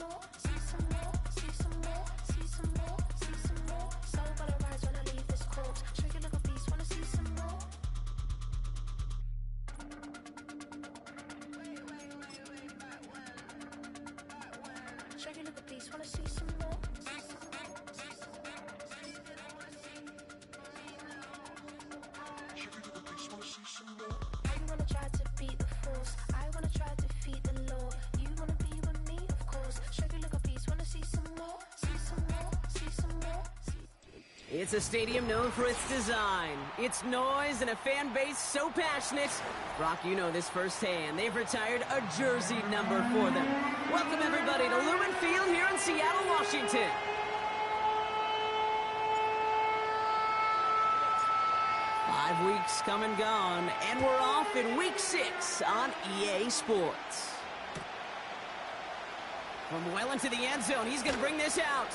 more, see some more, see some more, see some more, see some more. Soul gonna rise when I leave this corpse. Show you little beast, wanna see some more? Show you little beast, wanna see some more? You wanna try to beat the force, I wanna try to defeat the law. You wanna be with me, of course. Show you little beast, wanna see some more? See some more, see some more. It's a stadium known for its design, its noise, and a fan base so passionate. Brock, you know this firsthand. They've retired a jersey number for them. Welcome, everybody, to Lumen Field here in Seattle, Washington. Five weeks come and gone, and we're off in Week 6 on EA Sports. From well into the end zone, he's going to bring this out.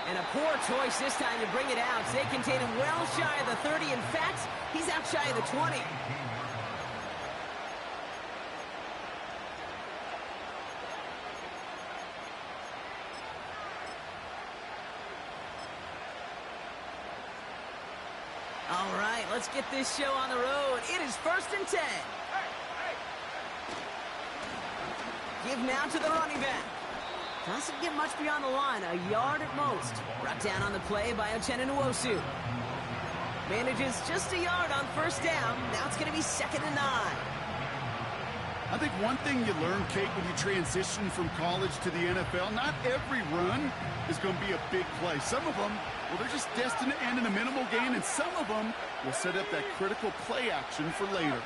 And a poor choice this time to bring it out. They contain him well shy of the 30. In fact, he's out shy of the 20. All right, let's get this show on the road. It is 1st and 10. Give now to the running back. Doesn't get much beyond the line, a yard at most. Brought down on the play by Uchenna-Nwosu. Manages just a yard on 1st down. Now it's going to be 2nd and 9. I think one thing you learn, Kate, when you transition from college to the NFL, not every run is going to be a big play. Some of them, well, they're just destined to end in a minimal gain, and some of them will set up that critical play action for later.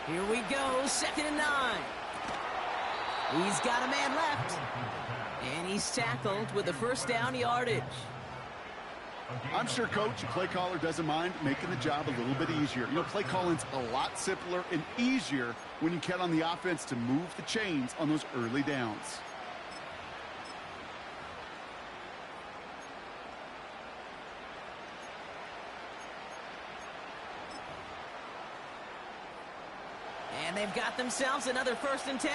Here we go, 2nd and 9. He's got a man left. And he's tackled with the 1st down yardage. I'm sure coach and play caller doesn't mind making the job a little bit easier. You know, play calling's a lot simpler and easier when you count on the offense to move the chains on those early downs. And they've got themselves another 1st and 10.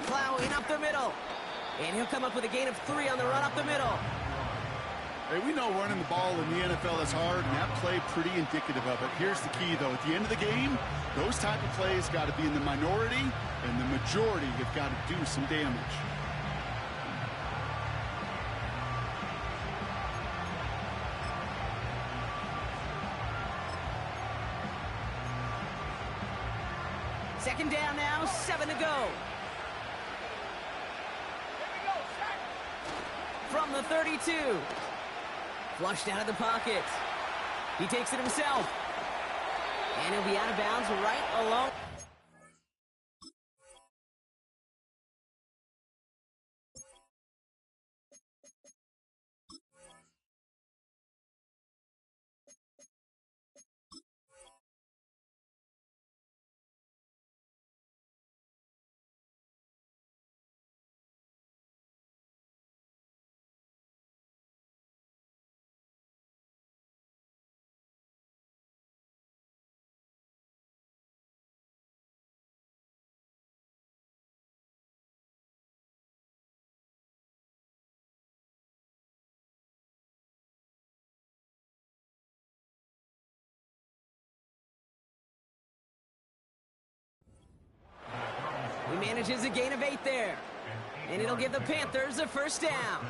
Plowing up the middle. And he'll come up with a gain of 3 on the run up the middle. Hey, we know running the ball in the NFL is hard, and that play pretty indicative of it. Here's the key, though. At the end of the game, those type of plays got to be in the minority, and the majority have got to do some damage. Second down now, 7 to go. From the 32. Flushed out of the pocket. He takes it himself. And he'll be out of bounds right along. He manages a gain of 8 there. And it'll give the Panthers a 1st down.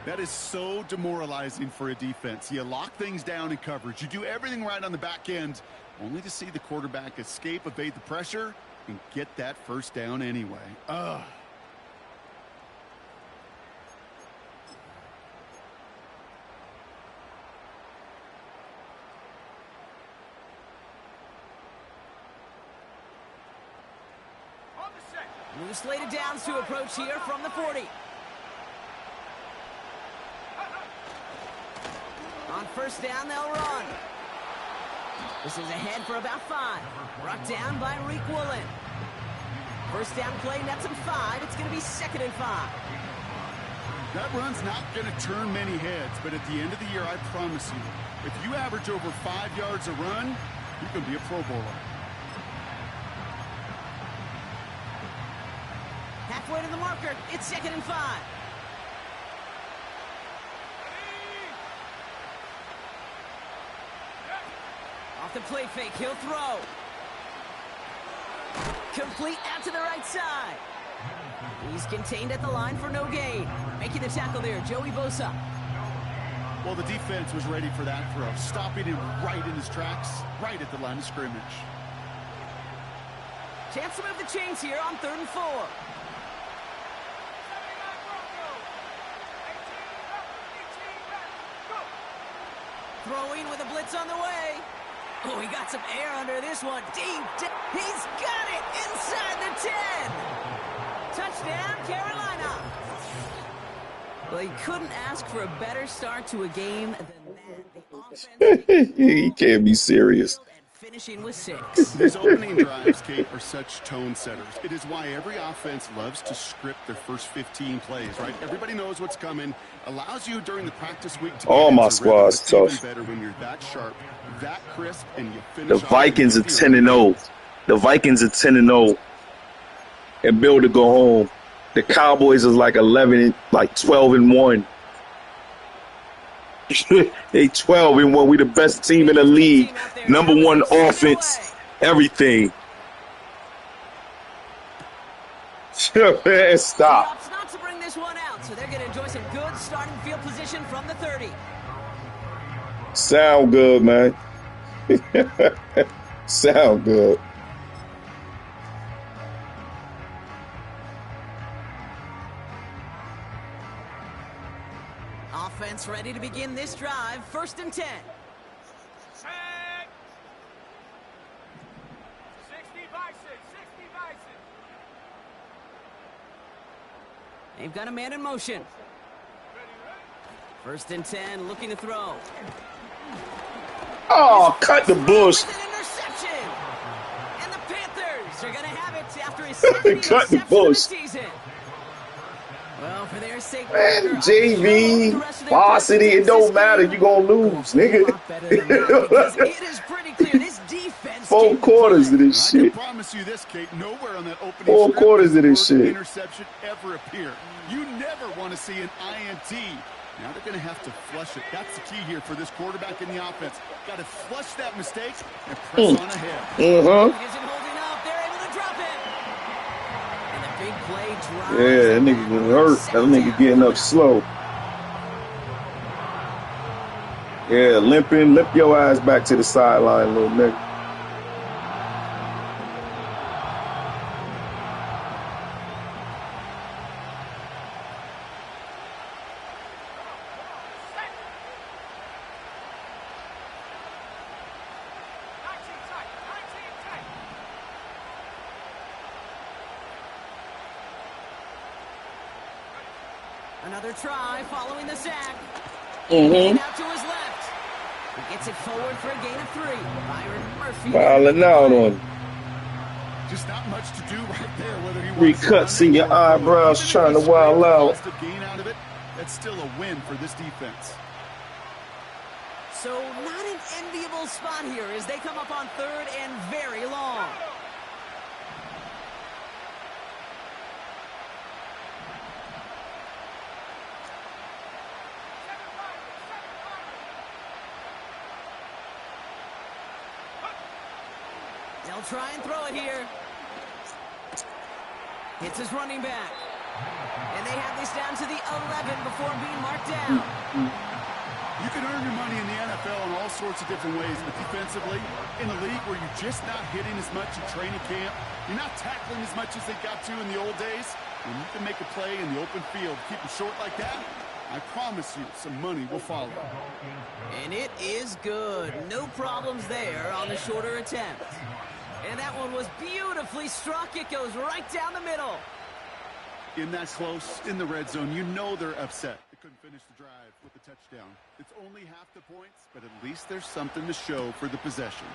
That is so demoralizing for a defense. You lock things down in coverage. You do everything right on the back end, only to see the quarterback escape, evade the pressure, and get that 1st down anyway. Ugh. New slated downs to approach here from the 40. On 1st down, they'll run. This is ahead for about 5. Brought down by Reek Woolen. First down play, nets him 5. It's going to be 2nd and 5. That run's not going to turn many heads, but at the end of the year, I promise you, if you average over 5 yards a run, you can be a Pro Bowler. Halfway to the marker. It's 2nd and 5. Off the play fake, he'll throw. Complete out to the right side. He's contained at the line for no gain. Making the tackle there, Joey Bosa. Well, the defense was ready for that throw, stopping him right in his tracks, right at the line of scrimmage. Chance to move the chains here on 3rd and 4. Throwing with a blitz on the way. Oh, he got some air under this one. Deep. He's got it inside the 10. Touchdown, Carolina. Well, he couldn't ask for a better start to a game than that. He can't be serious. Finishing with 6. These opening drives, Kate, are such tone setters. It is why every offense loves to script their first 15 plays, right? Everybody knows what's coming. Allows you during the practice week to all my squad's tough. Better when you're that sharp, that crisp, and you finish. The Vikings are 10-0. The Vikings are 10-0, and Bill to go home. The Cowboys is like 12-1. They 12-1. We the best team in the league. Number 1 offense. Everything. Stop. Not to bring this one out, so they're going to enjoy some good starting field position from the 30. Sound good, man. Sound good. Offense ready to begin this drive. 1st and 10. 60 by 6. They've got a man in motion. 1st and 10, looking to throw. Oh, cut the bush. With an interception. And the Panthers are going to have it after his second Cut the interception bush. of the season. Well, for their sake, Man, JV, varsity, it don't matter. You're going to lose, nigga. It is pretty clear this defense 4 quarters of this I shit. can promise you this, Kate. Nowhere on that opening 4 script quarters of this does the word shit. interception ever appear. You never want to see an INT. Now they're going to have to flush it. That's the key here for this quarterback in the offense. Got to flush that mistake and press on ahead. Isn't holding up. They're able to drop it. And the big play drive. Yeah, that nigga getting hurt. That nigga getting up slow. Yeah, limp your ass back to the sideline, little nigga. Another try following the sack. Mm-hmm. Out to his left. He gets it forward for a gain of 3. Byron Murphy. Wilding out on him. Just not much to do right there. Whether he Three cuts in your eyebrows trying to wild out. Gain out of it, that's still a win for this defense. So not an enviable spot here as they come up on 3rd and very long. They'll try and throw it here. Hits his running back. And they have this down to the 11 before being marked down. You can earn your money in the NFL in all sorts of different ways, but defensively, in a league where you're just not hitting as much in training camp, you're not tackling as much as they got to in the old days, when you can make a play in the open field, keep it short like that, I promise you some money will follow. And it is good. No problems there on the shorter attempt. And that one was beautifully struck. It goes right down the middle. In that close, in the red zone, you know they're upset. They couldn't finish the drive with the touchdown. It's only half the points, but at least there's something to show for the possession.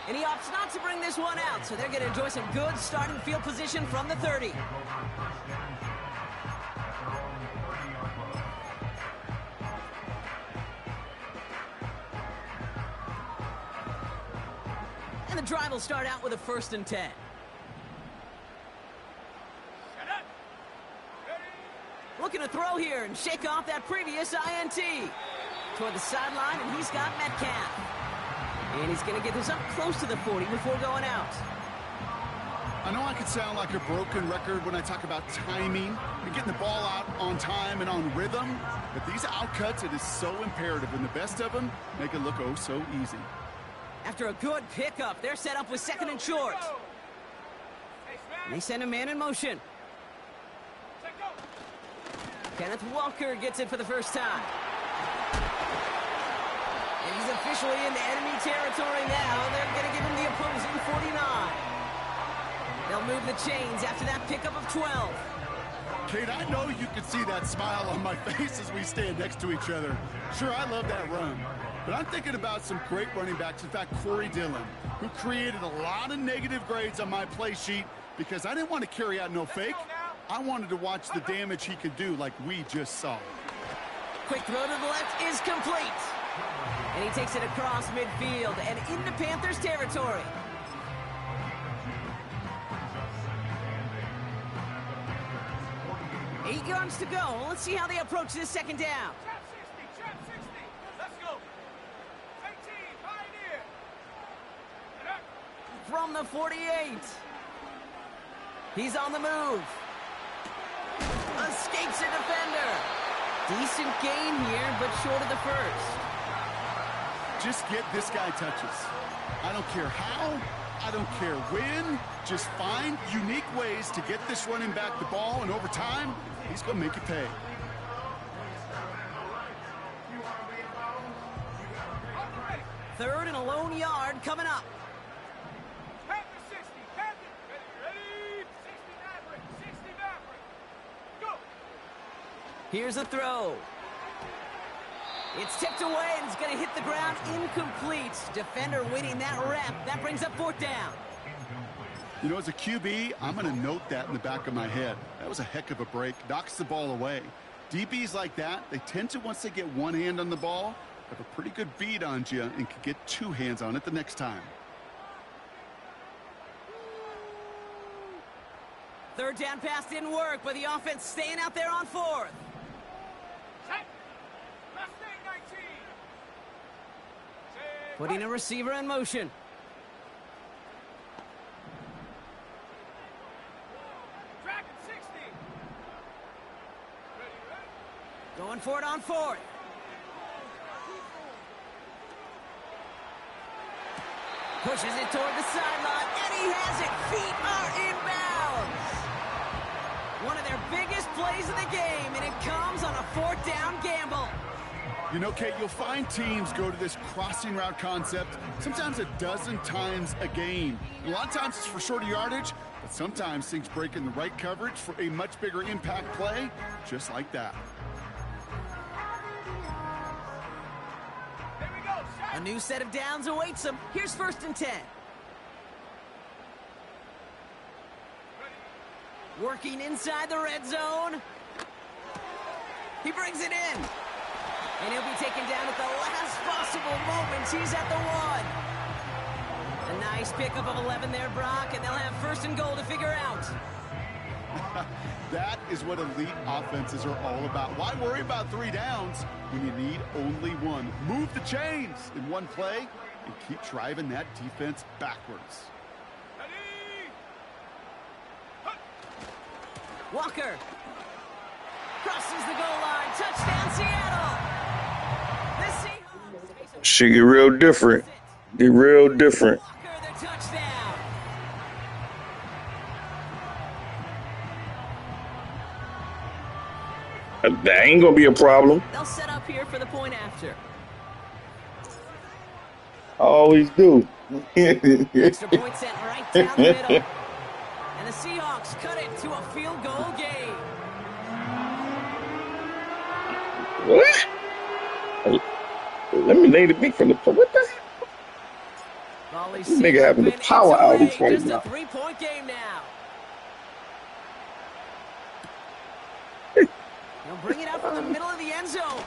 And he opts not to bring this one out, so they're going to enjoy some good starting field position from the 30. And the drive will start out with a 1st and 10. Looking to throw here and shake off that previous INT. Toward the sideline, and he's got Metcalf. And he's going to get this up close to the 40 before going out. I know I could sound like a broken record when I talk about timing and getting the ball out on time and on rhythm, but these outcuts, it is so imperative, and the best of them make it look oh so easy. After a good pickup, they're set up with 2nd and short. And they send a man in motion. Kenneth Walker gets it for the first time. And he's officially into enemy territory now. They're going to give him the opposing 49. They'll move the chains after that pickup of 12. Kate, I know you can see that smile on my face as we stand next to each other. Sure, I love that run. But I'm thinking about some great running backs. In fact, Corey Dillon, who created a lot of negative grades on my play sheet because I didn't want to carry out no fake. I wanted to watch the damage he could do like we just saw. Quick throw to the left is complete. And he takes it across midfield and into Panthers territory. Eight yards to go. Let's see how they approach this 2nd down. Trap 60. Let's go. 18, Pioneer. From the 48. He's on the move. Escapes a defender. Decent gain here, but short of the 1st. Just get this guy touches. I don't care how, I don't care when. Just find unique ways to get this running back the ball, and over time, he's going to make it pay. Third and a lone yard coming up. Panther 60. Panther. Ready. 60 Maverick. 60 Maverick. Go. Here's a throw. It's tipped away, and it's going to hit the ground incomplete. Defender winning that rep. That brings up 4th down. You know, as a QB, I'm going to note that in the back of my head. That was a heck of a break. Knocks the ball away. DBs like that, they tend to, once they get one hand on the ball, have a pretty good beat on you and can get 2 hands on it the next time. 3rd down pass didn't work, but the offense staying out there on 4th. Set. Mustang 19. Putting a receiver in motion. Dragon 60. Ready. Going for it on 4th. Pushes it toward the sideline, and he has it. Feet are inbounds. One of their biggest plays of the game, and it comes on a 4th down gamble. You know, Kate, you'll find teams go to this crossing route concept sometimes a dozen times a game. And a lot of times it's for shorter yardage, but sometimes things break in the right coverage for a much bigger impact play, just like that. Here we go. Set. A new set of downs awaits them. Here's 1st and 10. Working inside the red zone. He brings it in. And he'll be taken down at the last possible moment. He's at the 1. A nice pickup of 11 there, Brock, and they'll have 1st and goal to figure out. That is what elite offenses are all about. Why worry about 3 downs when you need only 1? Move the chains in one play and keep driving that defense backwards. Ready. Walker crosses the goal line. Touchdown, Seattle. The Seahawks. Shit get real different. Get real different. Walker, the touchdown. That ain't gonna be a problem. They'll set up here for the point after. I always do. Extra point sent right down the middle. And the Seahawks cut it to a field goal game. What? Eliminated me from the. What the? All he's This seen nigga having a open, power it's away. outage right Just now. a 3-point game now. He'll bring it up from the middle of the end zone.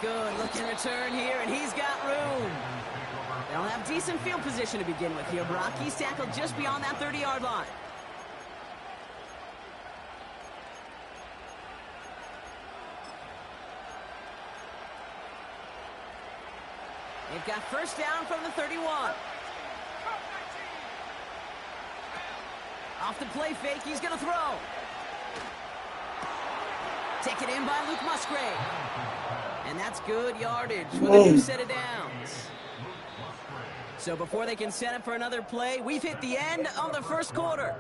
Good looking return here, and he's got room. They'll have decent field position to begin with here, Brock. He's tackled just beyond that 30-yard line. They've got first down from the 31. Off the play fake, he's going to throw. Taken in by Luke Musgrave. And that's good yardage with a new set of downs. So before they can set up for another play, we've hit the end of the first quarter.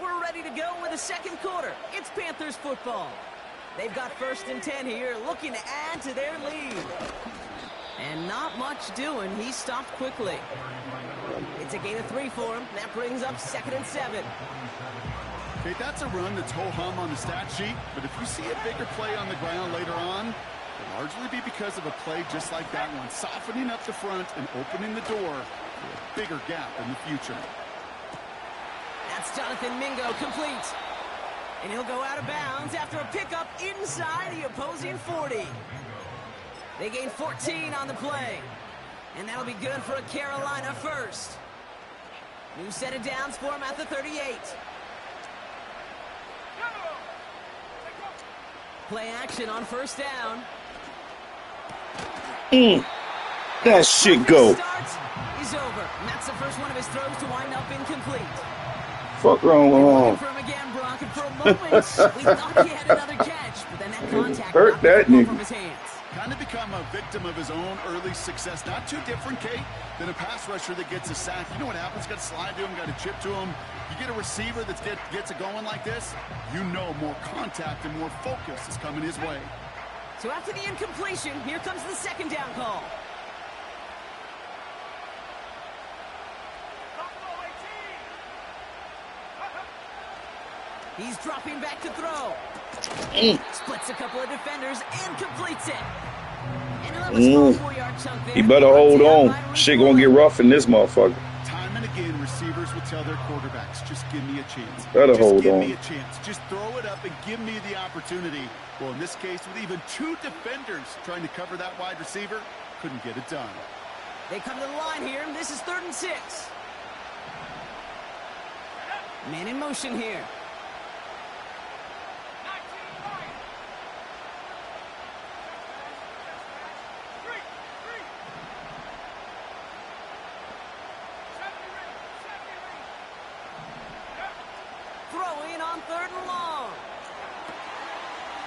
We're ready to go with the second quarter. It's Panthers football. They've got 1st and 10 here, looking to add to their lead. And not much doing. He stopped quickly. It's a gain of 3 for him. That brings up 2nd and 7. Okay, that's a run that's ho-hum on the stat sheet, but if you see a bigger play on the ground later on, it'll largely be because of a play just like that one, softening up the front and opening the door for a bigger gap in the future. That's Jonathan Mingo complete. And he'll go out of bounds after a pickup inside the opposing 40. They gain 14 on the play. And that'll be good for a Carolina first. New set of downs for him at the 38. Play action on first down. That shit go. Start is over. And that's the first one of his throws to wind up incomplete. Fuck wrong with Looking him. for him again, Brock, and for a moment, we thought he had another catch, but then that contact Hurt knocked that the ball nigga. from his hands. Kind of become a victim of his own early success. Not too different, Kate, than a pass rusher that gets a sack. You know what happens? Got to slide to him, got to chip to him. You get a receiver that gets it going like this, you know more contact and more focus is coming his way. So after the incompletion, here comes the second down call. He's dropping back to throw. Splits a couple of defenders and completes it. And he'll have a small 4-yard chunk there. He better hold on. Shit gonna get rough in this motherfucker. Time and again, receivers will tell their quarterbacks, just give me a chance. Better just hold give on. me a chance. Just throw it up and give me the opportunity. Well, in this case, with even 2 defenders trying to cover that wide receiver, couldn't get it done. They come to the line here. This is 3rd and 6. Man in motion here. Throwing on 3rd and long.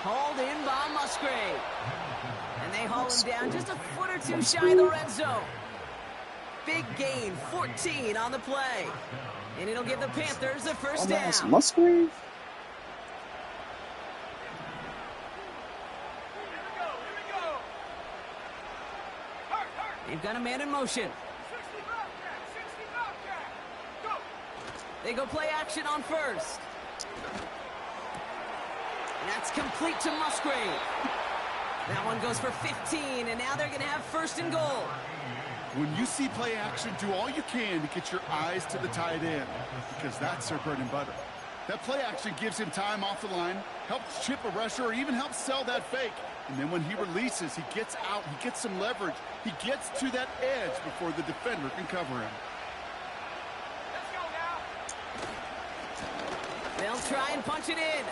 Hauled in by Musgrave. And they haul him down just a foot or 2 shy of the red zone. Big gain, 14 on the play. And it'll give the Panthers the first down. Musgrave? They've got a man in motion. They go play action on first. And that's complete to Musgrave. That one goes for 15, and now they're going to have 1st and goal. When you see play action, do all you can to get your eyes to the tight end, because that's their bread and butter. That play action gives him time off the line, helps chip a rusher, or even helps sell that fake. And then when he releases, he gets out, he gets some leverage. He gets to that edge before the defender can cover him. They'll try and punch it in.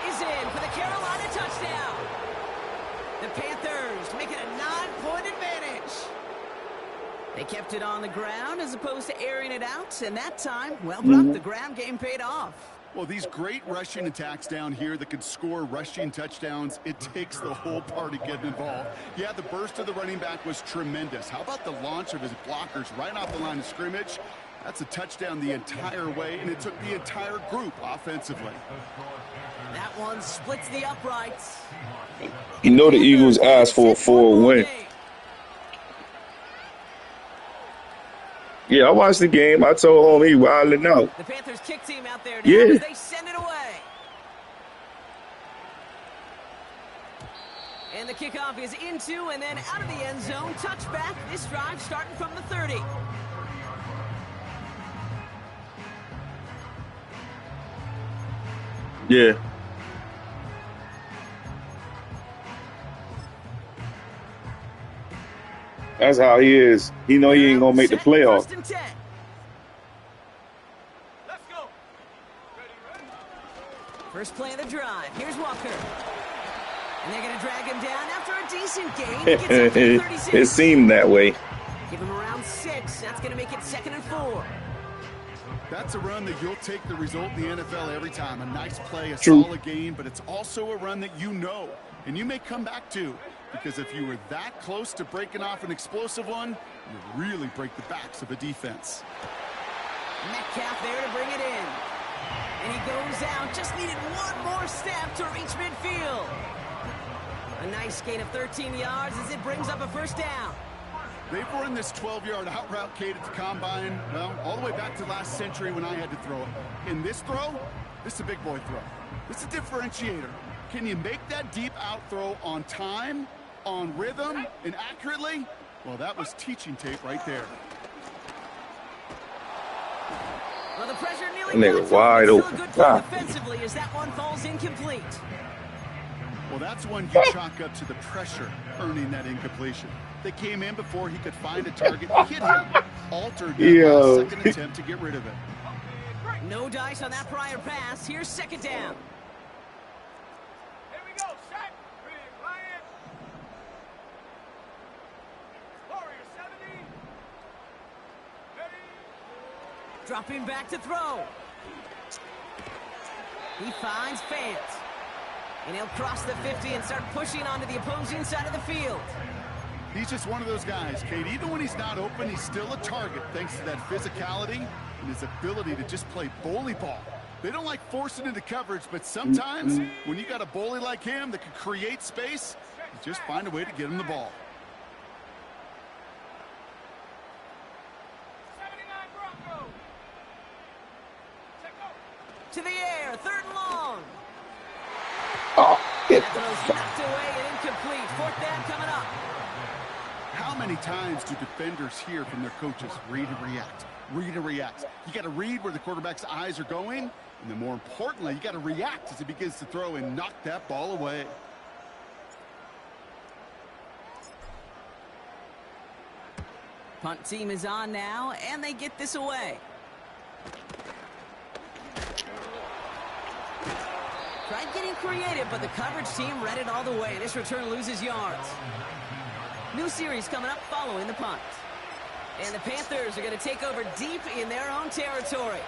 He's in for the Carolina touchdown. The Panthers make it a 9-point advantage. They kept it on the ground as opposed to airing it out, and that time, well, Brock, the ground game paid off. Well, these great rushing attacks down here that could score rushing touchdowns, it takes the whole party getting involved. Yeah, the burst of the running back was tremendous. How about the launch of his blockers right off the line of scrimmage? That's a touchdown the entire way, and it took the entire group offensively. That one splits the uprights. You know the Eagles asked for a 4 win. Yeah, I watched the game. I told him he wilding out. The Panthers kick team out there now Yeah. as they send it away. And the kickoff is into and then out of the end zone. Touchback. This drive starting from the 30. Yeah. That's how he is. He know he ain't gonna make the playoff. First and 10. Let's go. Ready. First play of the drive. Here's Walker. And they're going to drag him down after a decent gain. He gets up to 36. It seemed that way. Give him around 6. That's going to make it 2nd and 4. That's a run that you'll take the result in the NFL every time. A nice play, a True. solid gain, but it's also a run that you know, and you may come back to. Because if you were that close to breaking off an explosive one, you really break the backs of a defense. Metcalf there to bring it in. And he goes out. Just needed one more step to reach midfield. A nice gain of 13 yards as it brings up a first down. They've run this 12-yard out route, Kate, at the combine, well, all the way back to last century when I had to throw it. In this throw, this is a big boy throw. This is a differentiator. Can you make that deep out throw on time, on rhythm, and accurately? Well, that was teaching tape right there. Well, the pressure nearly Nigga got to him. wide Still open. a good play Ah. defensively as that one falls incomplete. Well, that's one you chalk up to the pressure earning that incompletion. They came in before he could find a target, hit him, altered that Yo. last second attempt to get rid of it. No dice on that prior pass. Here's 2nd down. Here we go. Shot. Big Lion. Warrior 70. Ready. Dropping back to throw. He finds Fant. And he'll cross the 50 and start pushing onto the opposing side of the field. He's just one of those guys, Kate. Even when he's not open, he's still a target thanks to that physicality and his ability to just play bully ball. They don't like forcing into coverage, but sometimes when you got a bully like him that can create space, you just find a way to get him the ball. 79 Broncos. Check out. To the air. 3rd and long. Oh, That throw's knocked away and incomplete. 4th down coming up. How many times do defenders hear from their coaches, read and react, read and react? You got to read where the quarterback's eyes are going, and then more importantly, you got to react as he begins to throw and knock that ball away. Punt team is on now, and they get this away. Tried getting creative, but the coverage team read it all the way. This return loses yards. New series coming up following the punt. And the Panthers are going to take over deep in their own territory.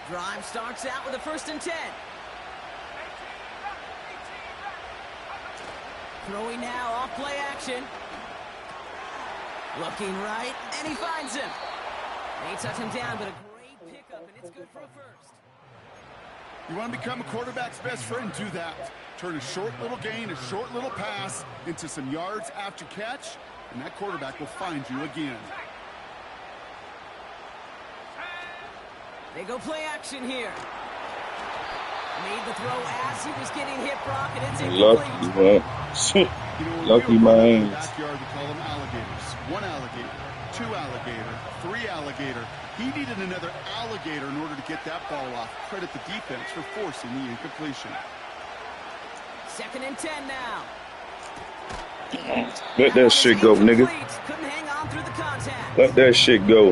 Drive starts out with a 1st and 10. Throwing now off play action. Looking right, and he finds him. They touch him down, but a great pickup, and it's good for a first. You want to become a quarterback's best friend? Do that. Turn a short little gain, a short little pass into some yards after catch, and that quarterback will find you again. They go play action here. Made the throw as he was getting hit, Brock, and it's incomplete. lucky, man. You know, Lucky in my the hands. backyard, we call them alligators. 1 alligator, 2 alligator, 3 alligator. He needed another alligator in order to get that ball off. Credit the defense for forcing the incompletion. 2nd and 10 now. Let that shit go, nigga. Incomplete. Couldn't hang on through the contact. Let that shit go.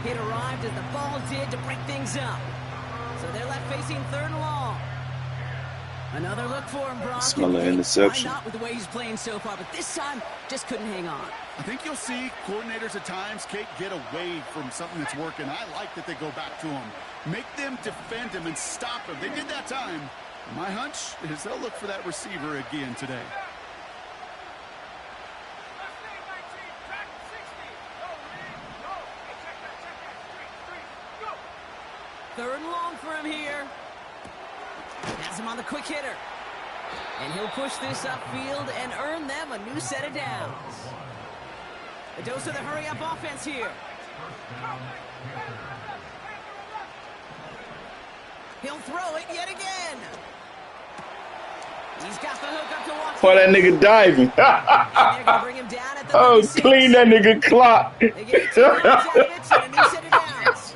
It arrived as the ball did to break things up. So they're left facing 3rd and long. Another look for him, Brock. Smell an And interception. why not with the way he's playing so far, but this time just couldn't hang on. I think you'll see coordinators at times, Kate, get away from something that's working. I like that they go back to him. Make them defend him and stop him. They did that time. My hunch is they'll look for that receiver again today. Last thing 19. Track 60. Go, Reed. Go. Hey, check that. 3, 3. Go. 3rd and long for him here. Has him on the quick hitter. And he'll push this upfield and earn them a new set of downs. A dose of the hurry-up offense here. He'll throw it yet again. He's got the hook up to Watson. Why that nigga diving? They're going to bring him down at the Oh, 36. clean that nigga clock. They get 18 yards out of it and a new set of downs.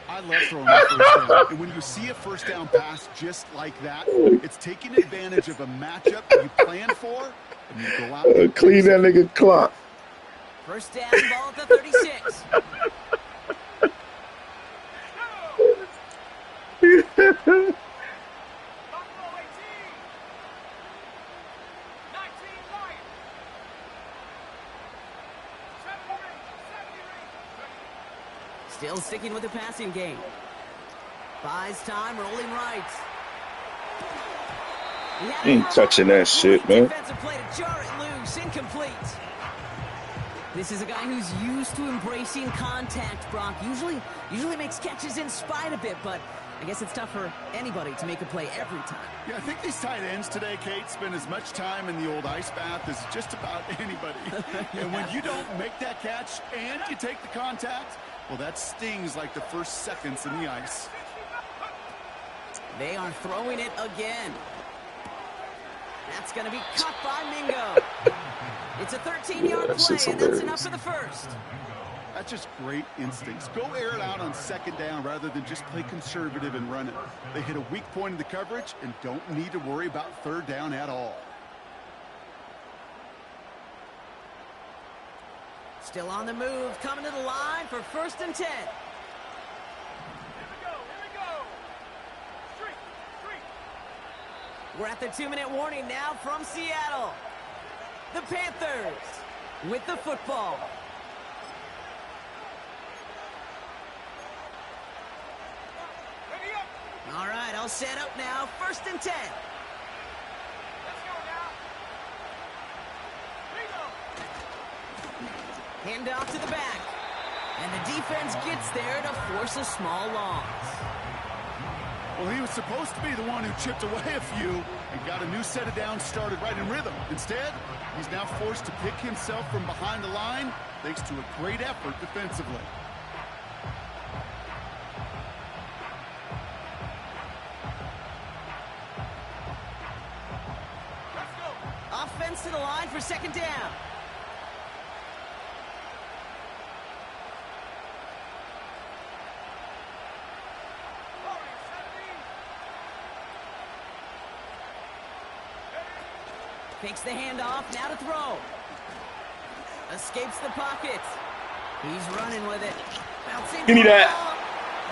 I love throwing a first down. And when you see a first down pass just like that, it's taking advantage of a matchup that you planned for, and you go out and Clean that nigga clock. First down, ball at the 36. Buffalo 18. 19 Lions. 70 rings. Still sticking with the passing game. Buys time, rolling right. Ain't touching that shit, man. Defensive play to jar it loose, incomplete. This is a guy who's used to embracing contact, Brock. Usually makes catches in spite of it, but I guess it's tough for anybody to make a play every time. Yeah, I think these tight ends today, Kate, spend as much time in the old ice bath as just about anybody. And when you don't make that catch and you take the contact, well, that stings like the first seconds in the ice. They are throwing it again. That's going to be cut by Mingo. It's a 13-yard That's play, just and that's hilarious. enough for the first. That's just great instincts. Go air it out on second down rather than just play conservative and run it. They hit a weak point in the coverage and don't need to worry about third down at all. Still on the move, coming to the line for 1st and 10. Here we go. Streak. We're at the 2-minute warning now from Seattle. The Panthers with the football. Ready up. All right, I'll set up now. 1st and 10. Let's go now. Bingo. Hand off to the back. And the defense gets there to force a small loss. Well, he was supposed to be the one who chipped away a few and got a new set of downs started right in rhythm. Instead, he's now forced to pick himself from behind the line thanks to a great effort defensively. Let's go. Offense to the line for 2nd down. Takes the handoff, now to throw. Escapes the pocket. He's running with it. Bouncing Give me that. ball.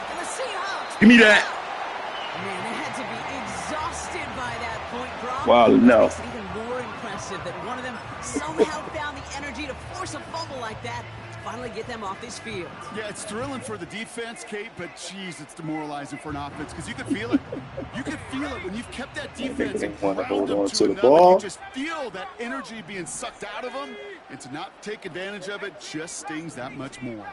And the Seahawks. Give me that. Man, they had to be exhausted by that point, Brock. Wow, no. It makes it even more impressive that one of them somehow found the energy to force a fumble like that to finally get them off this field. Yeah, it's thrilling for the defense, Kate, but geez, it's demoralizing for an offense because you could feel it. You could feel it when you've kept that defense and wanna ground hold them on to to the another. ball. You just feel that energy being sucked out of them, and to not take advantage of it just stings that much more. 19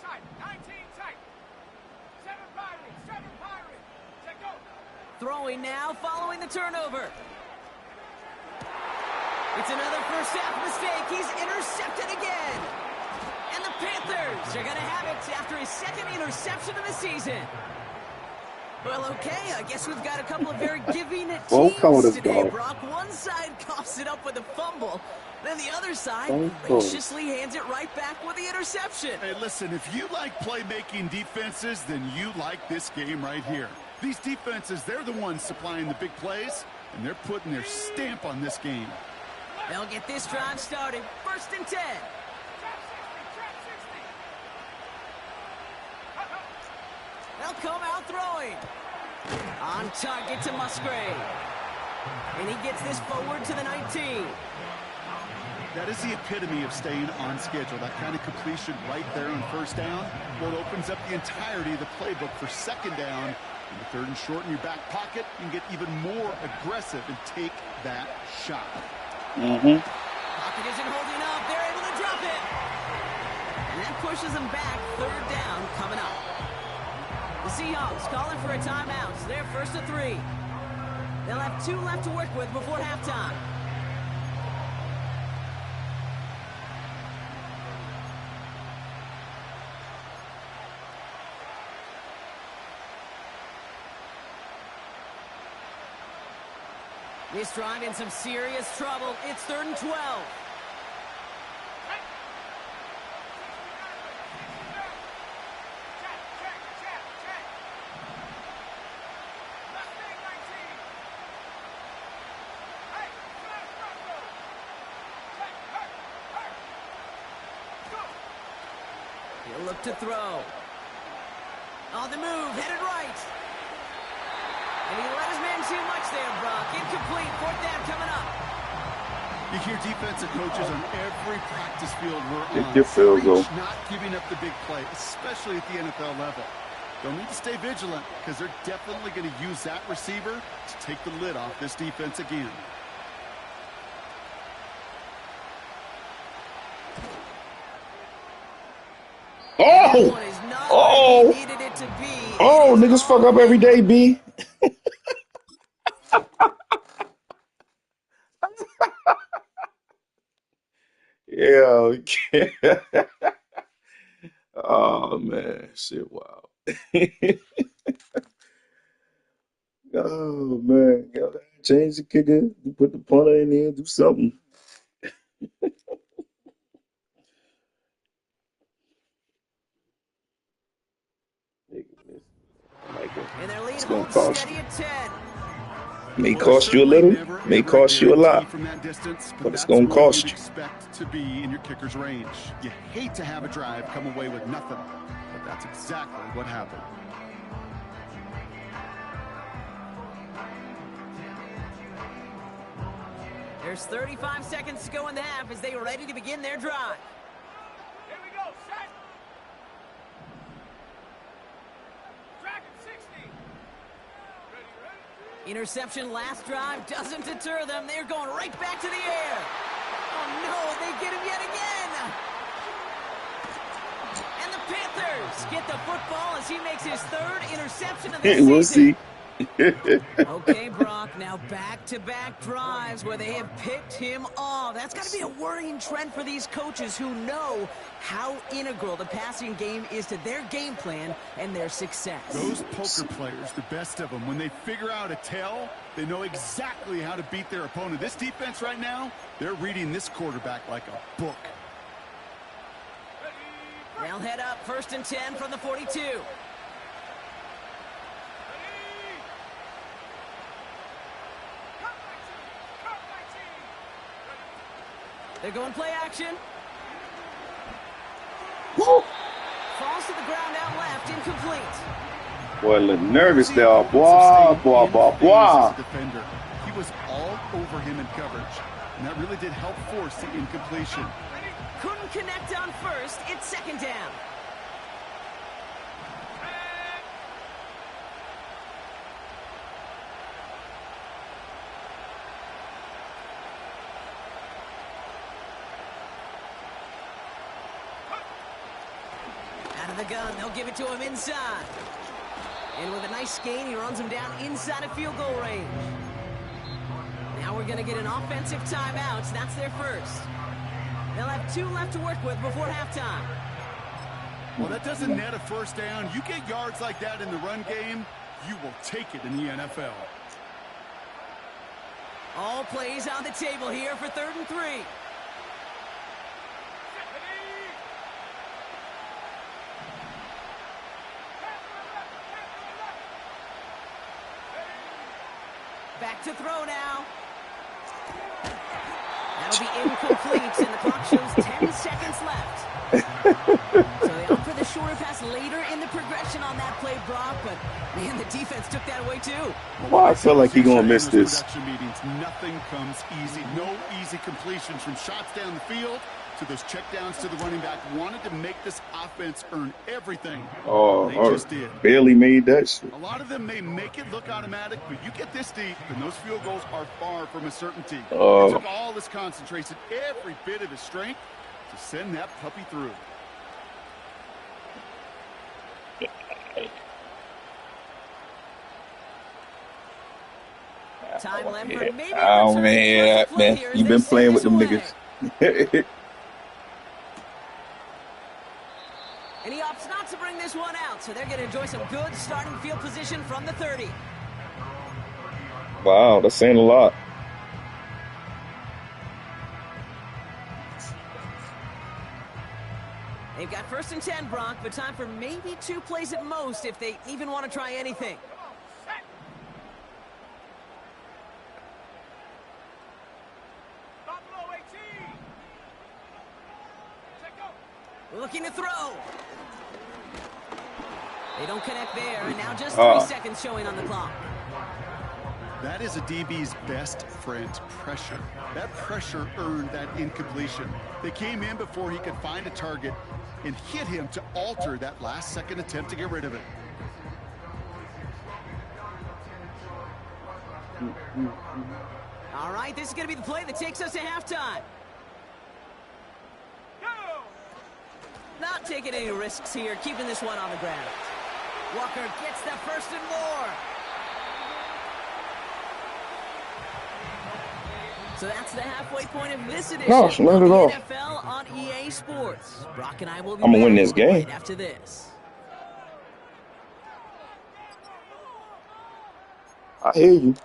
tight. 19 tight. 7 Pirates. 7 Pirates. Set go. Throwing now, following the turnover. It's another first half mistake. He's intercepted again. And the Panthers are going to have it after his 2nd interception of the season. Well, okay, I guess we've got a couple of very giving teams today, Brock. One side coughs it up with a fumble. Then the other side graciously hands it right back with the interception. Hey, listen, if you like playmaking defenses, then you like this game right here. These defenses, they're the ones supplying the big plays, and they're putting their stamp on this game. They'll get this drive started. 1st and 10. Trap 60. They'll come out throwing. On target to Musgrave. And he gets this forward to the 19. That is the epitome of staying on schedule. That kind of completion right there on 1st down. Well, it opens up the entirety of the playbook for 2nd down. In the 3rd and short in your back pocket, you can get even more aggressive and take that shot. Pocket isn't holding up. They're able to drop it. And that pushes them back. 3rd down coming up. The Seahawks calling for a timeout. They're 1st and 3. They'll have 2 left to work with before halftime. This drive in some serious trouble. It's 3rd and 12. He'll look to throw. On the move, headed right. And he let his man too much there, Brock. Incomplete, 4th down coming up. You hear defensive coaches on every practice field we're on. Get your field goal. Not giving up the big play, especially at the NFL level. They'll need to stay vigilant because they're definitely going to use that receiver to take the lid off this defense again. Oh! Oh! Oh, niggas fuck up every day, B. Yeah. Okay. Oh, man. Shit, wow. Oh, man. Gotta change the kicker. Put the punter in there. Do something. And their lead It's gonna holds cost steady you. at 10. May cost you a little, may cost you a lot, from that distance, but it's that's gonna where cost you'd you. expect to be in your kicker's range. You hate to have a drive come away with nothing, but that's exactly what happened. There's 35 seconds to go in the half as they are ready to begin their drive. Here we go, set. Dragon 60. Ready. Interception last drive doesn't deter them. They're going right back to the air. Oh, no, they get him yet again. And the Panthers get the football as he makes his 3rd interception of the season. We'll see. Okay, Brock, now back-to-back drives where they have picked him off. That's got to be a worrying trend for these coaches who know how integral the passing game is to their game plan and their success. Those poker players, the best of them, when they figure out a tell, they know exactly how to beat their opponent. This defense right now, they're reading this quarterback like a book. They'll head up 1st and 10 from the 42. They're going play action. Woo. Falls to the ground out left, incomplete. Boy, look nervous there. Boy. Defender. He was all over him in coverage, and that really did help force the incompletion. Couldn't connect on 1st. It's 2nd down. Out of the gun, they'll give it to him inside. And with a nice gain, he runs him down inside of field goal range. Now we're going to get an offensive timeout. That's their 1st. They'll have 2 left to work with before halftime. Well, that doesn't net a 1st down. You get yards like that in the run game, you will take it in the NFL. All plays on the table here for 3rd and 3. Back to throw now. That'll be incomplete, and the clock shows 10 seconds left. So they opt for the shorter pass later in the progression on that play, Brock, but man, the defense took that away too. Well, I feel like he's gonna miss this. Meetings, nothing comes easy. No easy completions from shots down the field to those checkdowns to the running back. Wanted to make this offense earn everything. Oh, they just did. Barely made that shit. A lot of them may make it look automatic, but you get this deep, and those field goals are far from a certainty. It took all his concentration, every bit of his strength, to send that puppy through. Time left for maybe a Oh return. man, What's the play man, here as you they been send playing this with them away? niggas. And he opts not to bring this one out, so they're going to enjoy some good starting field position from the 30. Wow, that's saying a lot. They've got 1st and 10, Brock, but time for maybe 2 plays at most if they even want to try anything. Set. Buffalo 18. Check go. Looking to throw. They don't connect there, and now just 3 seconds showing on the clock. That is a DB's best friend, pressure. That pressure earned that incompletion. They came in before he could find a target and hit him to alter that last-second attempt to get rid of it. All right, this is going to be the play that takes us to halftime. Go. Not taking any risks here, keeping this one on the ground. Walker gets the 1st and more. So that's the halfway point of this edition Gosh, not of at the all. NFL on EA Sports. Brock and I will be I'ma back win this game. right after this. I hear you.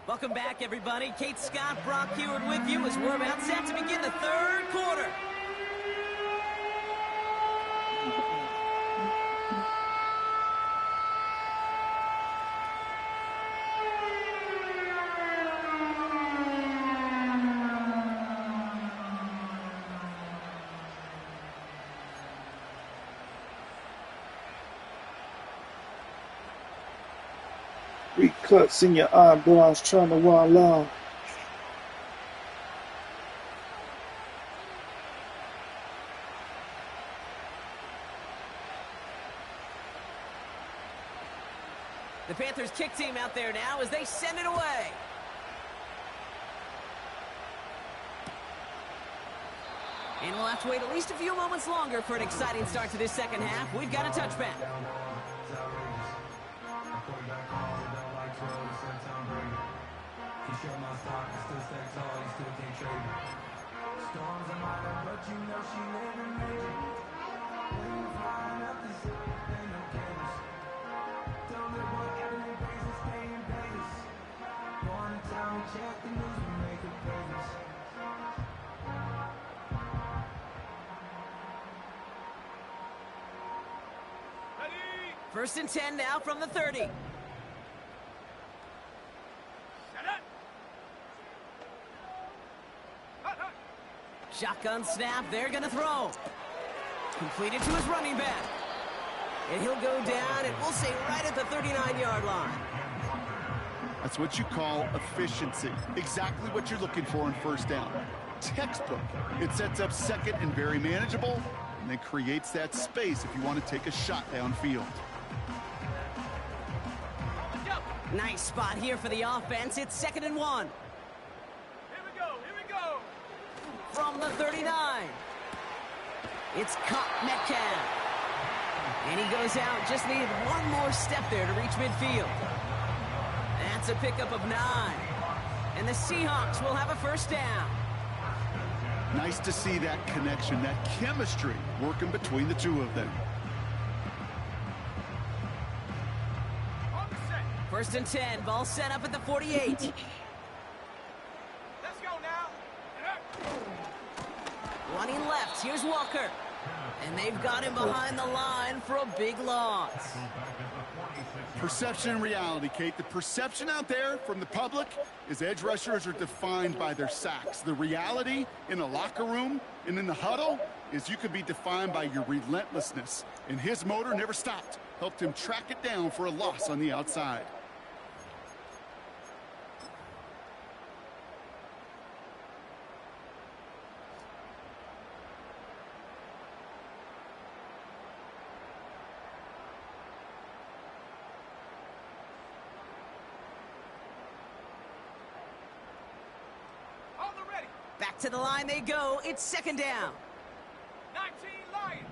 Welcome back, everybody. Kate Scott, Brock Heward with you as we're about set to begin the 3rd quarter. Three cuts in your eyebrows trying to wild out. The Panthers kick team out there now as they send it away. And we'll have to wait at least a few moments longer for an exciting start to this second half. We've got a touchback. Ready. 1st and 10 now from the 30. Set it. Hut, hut. Shotgun snap, they're going to throw. Completed to his running back. And he'll go down, and we'll say right at the 39-yard line. That's what you call efficiency. Exactly what you're looking for in 1st down. Textbook. It sets up 2nd and very manageable, and then creates that space if you want to take a shot downfield. Nice spot here for the offense. It's 2nd and 1. Here we go. Here we go. From the 39. It's caught Metcalf. And he goes out. Just needed one more step there to reach midfield. That's a pickup of 9. And the Seahawks will have a 1st down. Nice to see that connection, that chemistry working between the two of them. On the set. 1st and 10. Ball set up at the 48. Let's go now. Running left. Here's Walker. And they've got him behind the line for a big loss. Perception and reality, Kate. The perception out there from the public is edge rushers are defined by their sacks. The reality in a locker room and in the huddle is you could be defined by your relentlessness. And his motor never stopped. Helped him track it down for a loss on the outside. To the line they go. It's second down. 19 Lions.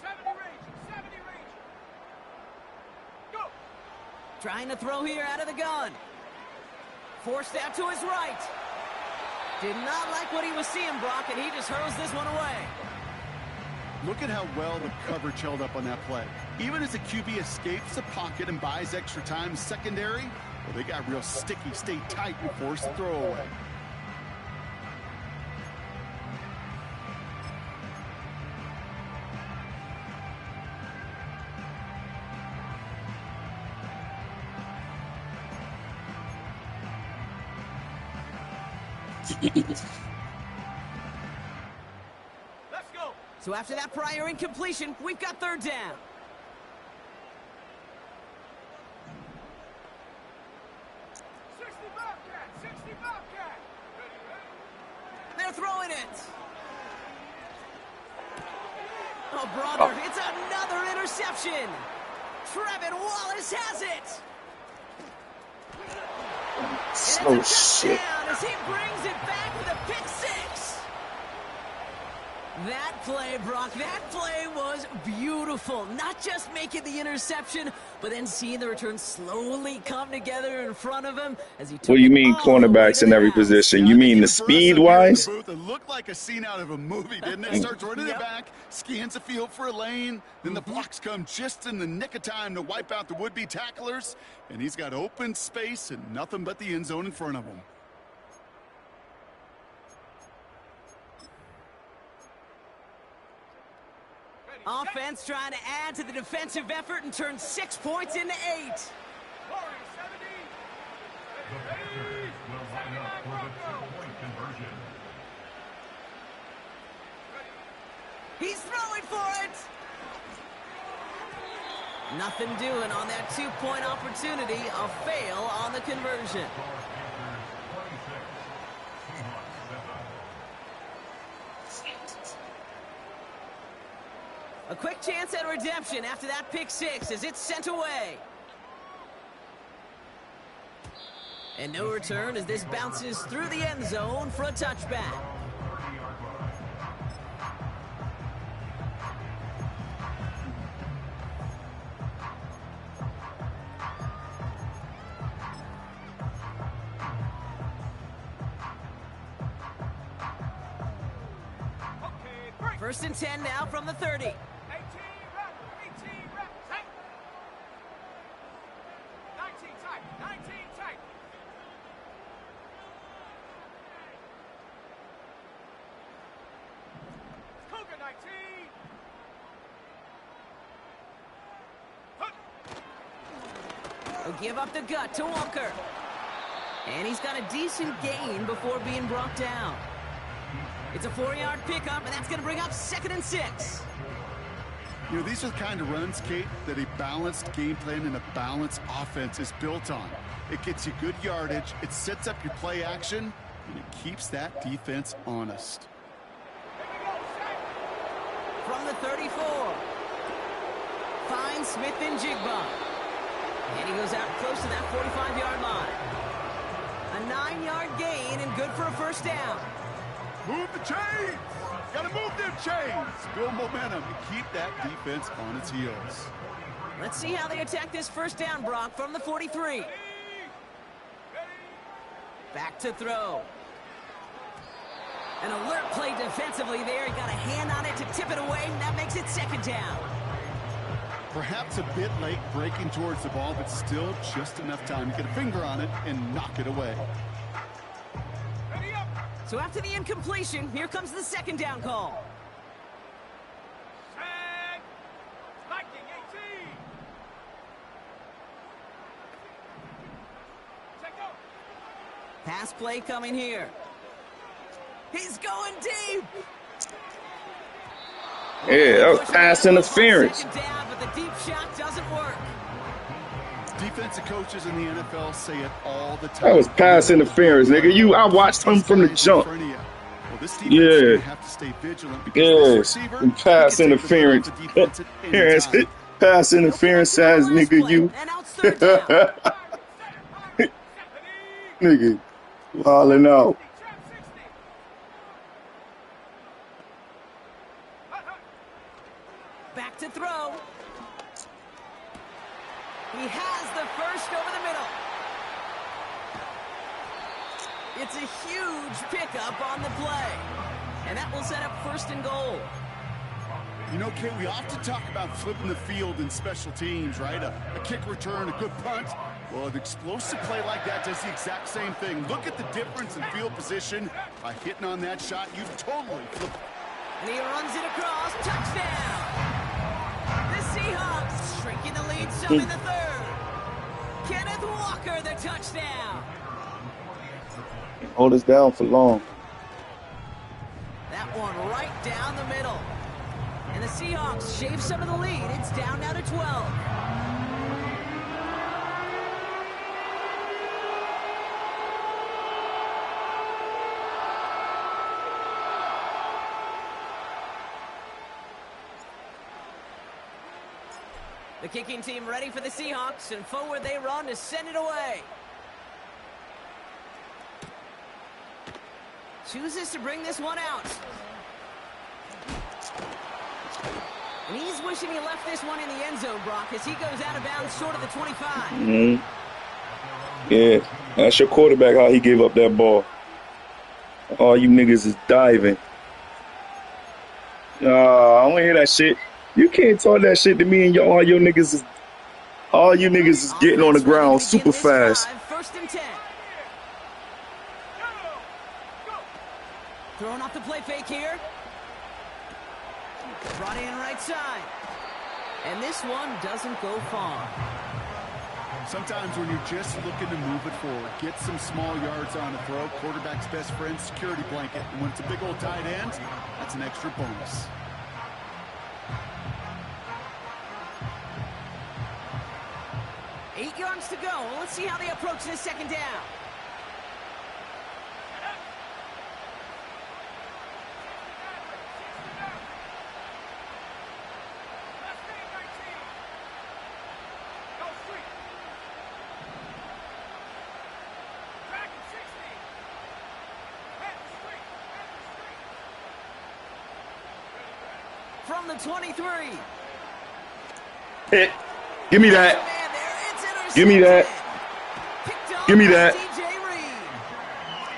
70 range. 70 range. Go. Trying to throw here out of the gun. Forced out to his right. Did not like what he was seeing, Brock, and he just hurls this one away. Look at how well the coverage held up on that play. Even as the QB escapes the pocket and buys extra time secondary, well, they got real sticky, stay tight and force the throw away. Let's go. So after that prior incompletion, we've got third down. 60 Bobcat. 60 Bobcat. Ready, ready. They're throwing it. Oh, brother, it's another interception. Trevin Wallace has it. Oh, And it's a shit. touchdown as he brings it back with a pick six. That play, Brock, that play was beautiful. Not just making the interception, but then seeing the return slowly come together in front of him as he took What do you it mean all the way cornerbacks to in the every house. position? Yeah, You I mean think the for us up here in the speed-wise? booth, It looked like a scene out of a movie, didn't it? Starts running it back, scans the field for a lane, then the blocks come just in the nick of time to wipe out the would-be tacklers, and he's got open space and nothing but the end zone in front of him. Offense trying to add to the defensive effort and turn 6 points into 8. Warriors 70. Ready. Will line up for the two-point conversion. He's throwing for it. Nothing doing on that 2-point opportunity. A fail on the conversion. A quick chance at redemption after that pick six as it's sent away. And no return as this bounces through the end zone for a touchback. Okay, break. First and 10 now from the 30. 18 rep. 18 rep. Tight. 19 tight. 19 tight. Cougar 19. He'll give up the gut to Walker. And he's got a decent gain before being brought down. It's a 4-yard pickup, and that's going to bring up 2nd and 6. You know, these are the kind of runs, Kate, that a balanced game plan and a balanced offense is built on. It gets you good yardage, it sets up your play action, and it keeps that defense honest. From the 34. Finds Smith and Jigba. And he goes out close to that 45-yard line. A 9-yard gain and good for a first down. Move the chains! Gotta move them chains! Build momentum and keep that defense on its heels. Let's see how they attack this first down, Brock, from the 43. Back to throw. An alert play defensively there. He got a hand on it to tip it away, and that makes it 2nd down. Perhaps a bit late breaking towards the ball, but still just enough time to get a finger on it and knock it away. Ready up. So after the incompletion, here comes the 2nd down call. Set. Lightning 18. Check out. Pass play coming here. He's going deep. Yeah, that was pass interference. 2nd down, but the deep shot doesn't work. Defensive coaches in the NFL say it all the time. That was pass interference, nigga. I watched him from the jump. Well, this defense Yeah. is gonna have to stay vigilant because Yes, this receiver, and pass he can take the ball interference. off the defense at any Yes, time. pass interference says, nigga, you. And now it's 3rd down. Nigga, Wilding out. Trap 60. Back to throw. He has the first over the middle. It's a huge pickup on the play. And that will set up 1st and goal. You know, Kate, we often talk about flipping the field in special teams, right? A kick return, a good punt. Well, an explosive play like that does the exact same thing. Look at the difference in field position. By hitting on that shot, you totally flip. And he runs it across. Touchdown! The Seahawks shrinking the lead some in the 3rd. Kenneth Walker, the touchdown. Hold us down for long. That one right down the middle. And the Seahawks shave some of the lead. It's down now to 12. The kicking team ready for the Seahawks, and forward they run to send it away. Chooses to bring this one out. And he's wishing he left this one in the end zone, Brock, as he goes out of bounds short of the 25. Yeah, that's your quarterback, how he gave up that ball. All you niggas is diving. I don't hear that shit. You can't talk that shit to me and all you niggas is getting on the ground super fast. 1st and 10. Throwing off the play fake here. Brought in right side. And this one doesn't go far. Sometimes when you're just looking to move it forward, get some small yards on a throw, quarterback's best friend, security blanket. And when it's a big old tight end, that's an extra bonus. Eight yards to go. Let's see how they approach this 2nd down. From the 23. Hey, give me that. Give me that. Give me that.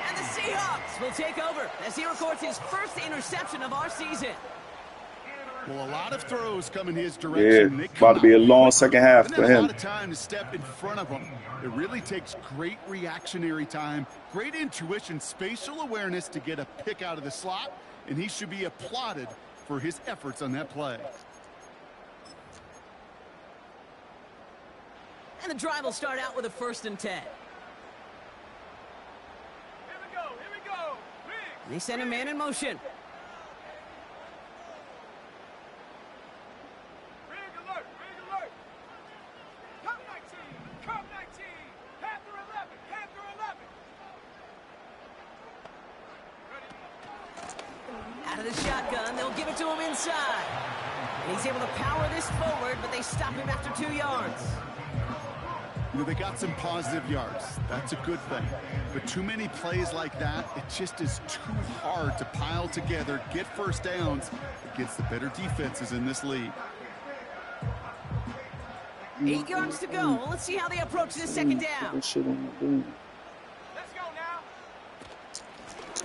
And the Seahawks will take over as he records his first interception of our season. Well, a lot of throws come in his direction. Yeah, about to be a long second half for him. A lot of time to step in front of him. It really takes great reactionary time, great intuition, spatial awareness to get a pick out of the slot, and he should be applauded for his efforts on that play. And the drive will start out with a 1st and 10. Here we go. And they send a man in motion. Big alert. Come 19. Panther 11. Out of the shotgun, they'll give it to him inside. And he's able to power this forward, but they stop him after 2 yards. You know, they got some positive yards. That's a good thing. But too many plays like that, it just is too hard to pile together, get first downs against the better defenses in this league. 8 yards to go. Let's see how they approach this 2nd down. Let's go now.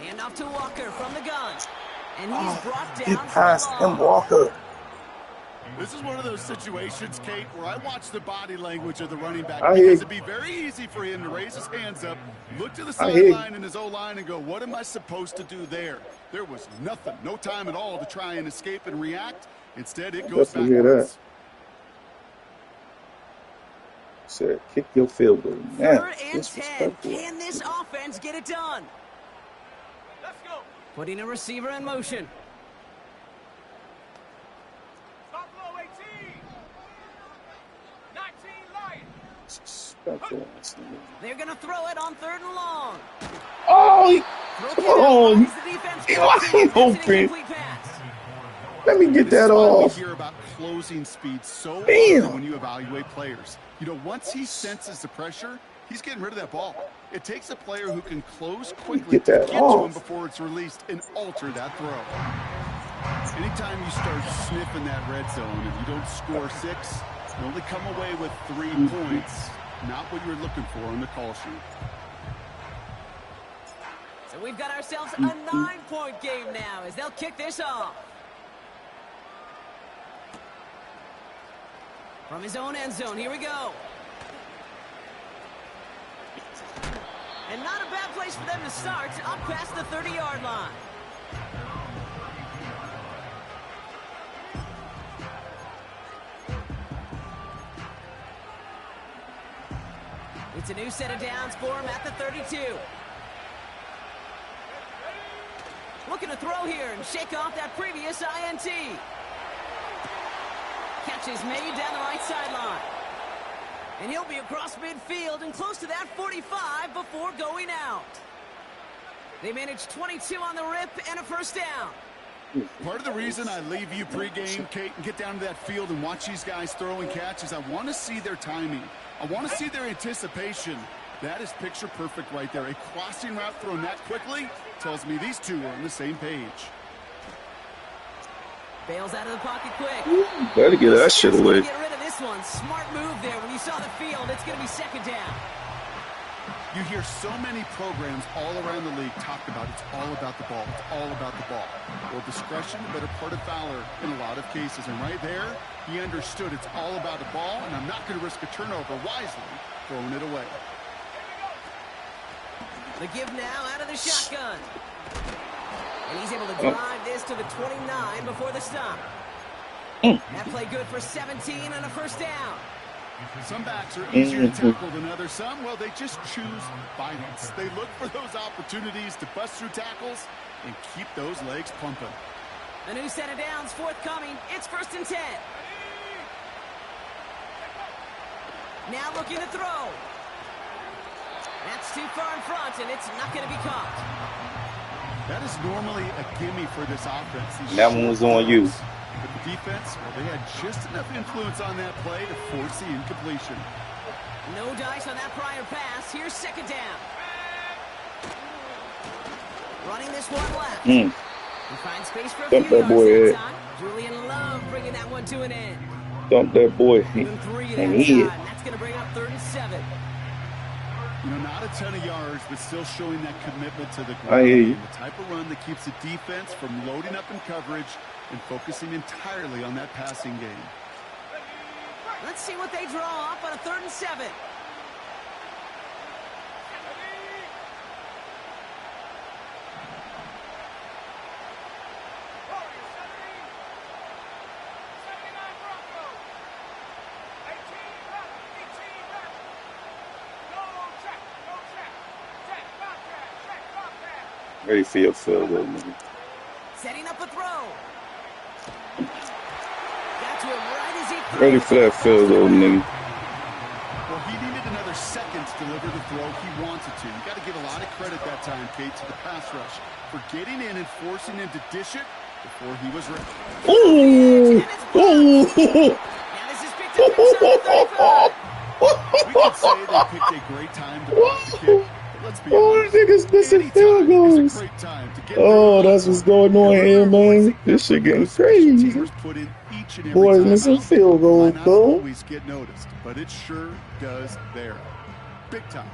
Hand off to Walker from the gun. And he's brought down. Get past him, Walker. This is one of those situations, Kate, where I watch the body language of the running back I hear because you. it'd be very easy for him to raise his hands up, look to the I hear you. sideline and his O-line and go, what am I supposed to do there? There was nothing, no time at all to try and escape and react. Instead, it goes Definitely hear backwards. that. Said, kick your field goal. Man, 3rd and 10. disrespectful. Can this offense get it done? Let's go. Putting a receiver in motion. Stop low 18. 19 Lions. Disrespectful. They're going to throw it on 3rd and long. Oh, Throw oh, the defense he goes wasn't to an open. incomplete pass. Let me get This that is why off. we hear about closing speed so Damn. often when you evaluate players. You know, once he senses the pressure, He's getting rid of that ball. It takes a player who can close quickly Get to that get to off. him before it's released and alter that throw. Anytime you start sniffing that red zone and you don't score 6, you only come away with 3 points. Not what you were looking for on the call sheet. So we've got ourselves a 9-point game now as they'll kick this off. From his own end zone, here we go. And not a bad place for them to start, up past the 30-yard line. It's a new set of downs for him at the 32. Looking to throw here and shake off that previous INT. Catch is made down the right sideline. And he'll be across midfield and close to that 45 before going out. They managed 22 on the rip and a first down. Part of the reason I leave you pregame, Kate, and get down to that field and watch these guys throw and catch is I want to see their timing. I want to see their anticipation. That is picture perfect right there. A crossing route thrown that quickly tells me these two are on the same page. Bails out of the pocket quick. Better get that shit away. Get rid of this one. Smart move there. When you saw the field, it's going to be second down. You hear so many programs all around the league talk about it's all about the ball. It's all about the ball. Well, discretion, the better part of valor in a lot of cases. And right there, he understood it's all about the ball, and I'm not going to risk a turnover wisely, throwing it away. The give now out of the shotgun. And he's able to drive this to the 29 before the stop. That play good for 17 and a first down. Some backs are easier to tackle than others. Some, well, they just choose violence. They look for those opportunities to bust through tackles and keep those legs pumping. A new set of downs forthcoming. It's 1st and 10. Now looking to throw. That's too far in front, and it's not going to be caught. That is normally a gimme for this offense. That one was on you. But the defense, well, they had just enough influence on that play to force the incompletion. No dice on that prior pass. Here's second down. Running this one left. He finds space for a Dump few that boy yards in. that time. Julian Love bringing that one to an end. Dump that boy. Even 3 at And that he time. That's going to bring up 3rd and 7. You know, not a ton of yards, but still showing that commitment to the I ground. hear you. The type of run that keeps the defense from loading up in coverage and focusing entirely on that passing game. Let's see what they draw up on a 3rd and 7. Ready for your field goal, nigga. Setting up a throw. Got to him right as he threw. Ready for that field goal, nigga. Well, he needed another second to deliver the throw he wanted to. You got to give a lot of credit that time, Kate, to the pass rush for getting in and forcing him to dish it before he was ready. Ooh! Ooh! Now this is picked up inside the 35. We could say they picked a great time to block the kick. But let's be Oh, honest. niggas missing Any field time goals. is a great time to get Oh, through. that's what's going on here, man. This shit getting crazy. Teamers put in each and every Boys time missing out. field goals, Might not bro. always get noticed, but it sure does there. Big time.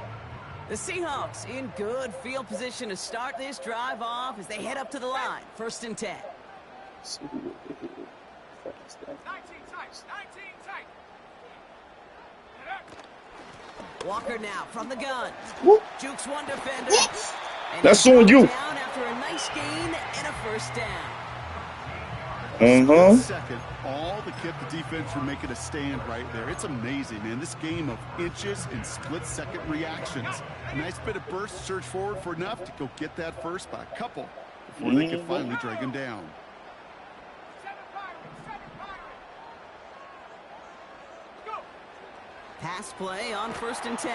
The Seahawks in good field position to start this drive off as they head up to the line. 1st and 10. 19 tight. 19 tight. Walker now from the gun. Whoop. Jukes one defender. And That's he's on you. down after a nice gain and a first down. Second, all that kept the defense from making a stand right there. It's amazing, man. This game of inches and split-second reactions. A nice bit of burst, surge forward for enough to go get that first by a couple before they could finally drag him down. Pass play on 1st and 10.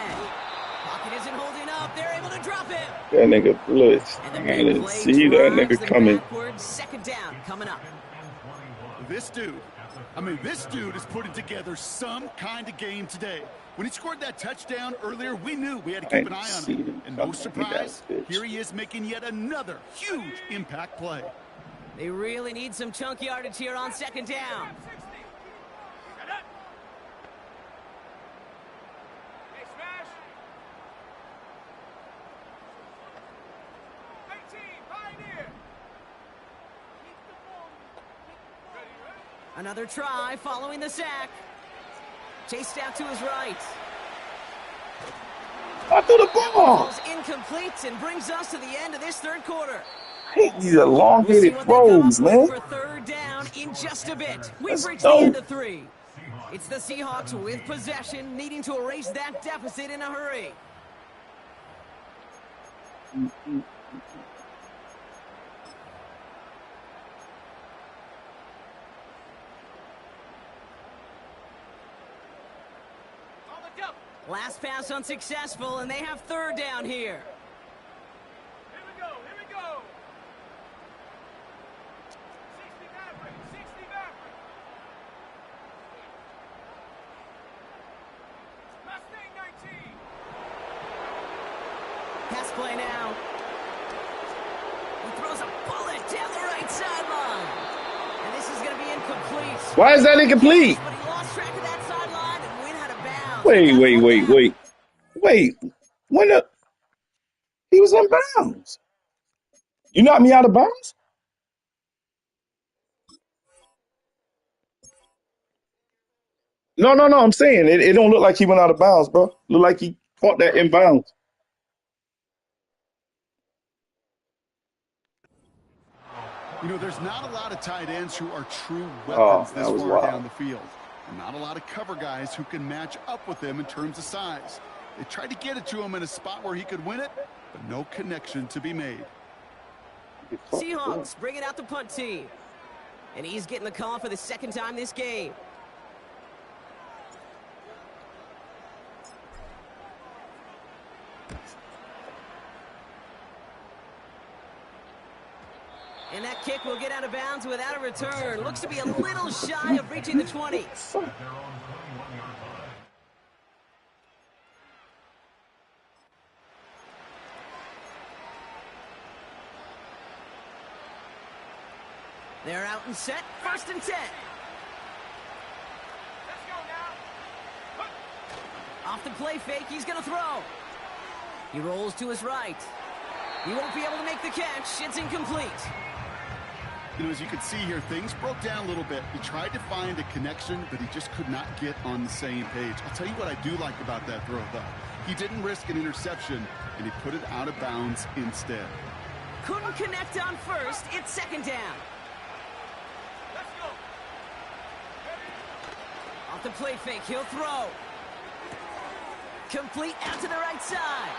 Pocket isn't holding up. They're able to drop him. That nigga blitzed. And the I big didn't play see that drives nigga them coming. backwards. Second down coming up. This dude is putting together some kind of game today. When he scored that touchdown earlier, we knew we had to I keep an ain't eye on seen him. him And no coming. He surprise, that bitch. here he is making yet another huge impact play. They really need some chunk yardage here on second down. 60. Get up. Hey, smash. 18, Pioneer. Ready, ready? Another try following the sack. Chased out to his right. I threw the ball. Ball's incomplete and brings us to the end of this third quarter. I hate these We'll see elongated what they come throws, up man. with for third down in just a bit. We've Let's reached go. the end of 3. It's the Seahawks with possession, needing to erase that deficit in a hurry. On the double. Last pass unsuccessful, and they have third down here. Here we go, here we go. 60 Maverick, 60 Maverick. Mustang 19. Pass play now. He throws a bullet down the right sideline. And this is going to be incomplete. Why is that incomplete? But he lost track of that sideline and went out of bounds. Wait. When he was in bounds. You knocked me out of bounds? No. I'm saying it don't look like he went out of bounds, bro. Look like he caught that in bounds. You know, there's not a lot of tight ends who are true Oh, weapons that this was far wild. down the field. And not a lot of cover guys who can match up with them in terms of size. They tried to get it to him in a spot where he could win it, but no connection to be made. Seahawks bringing out the punt team. And he's getting the call for the second time this game. And that kick will get out of bounds without a return. Looks to be a little shy of reaching the 20. At their own 21-yard line. They're out and set. First and 10. Let's go now. Off the play fake, he's going to throw. He rolls to his right. He won't be able to make the catch. It's incomplete. You know, as you can see here, things broke down a little bit. He tried to find a connection, but he just could not get on the same page. I'll tell you what I do like about that throw, though. He didn't risk an interception, and he put it out of bounds instead. Couldn't connect on first. It's second down. Let's go. Off the play fake, he'll throw. Complete out to the right side.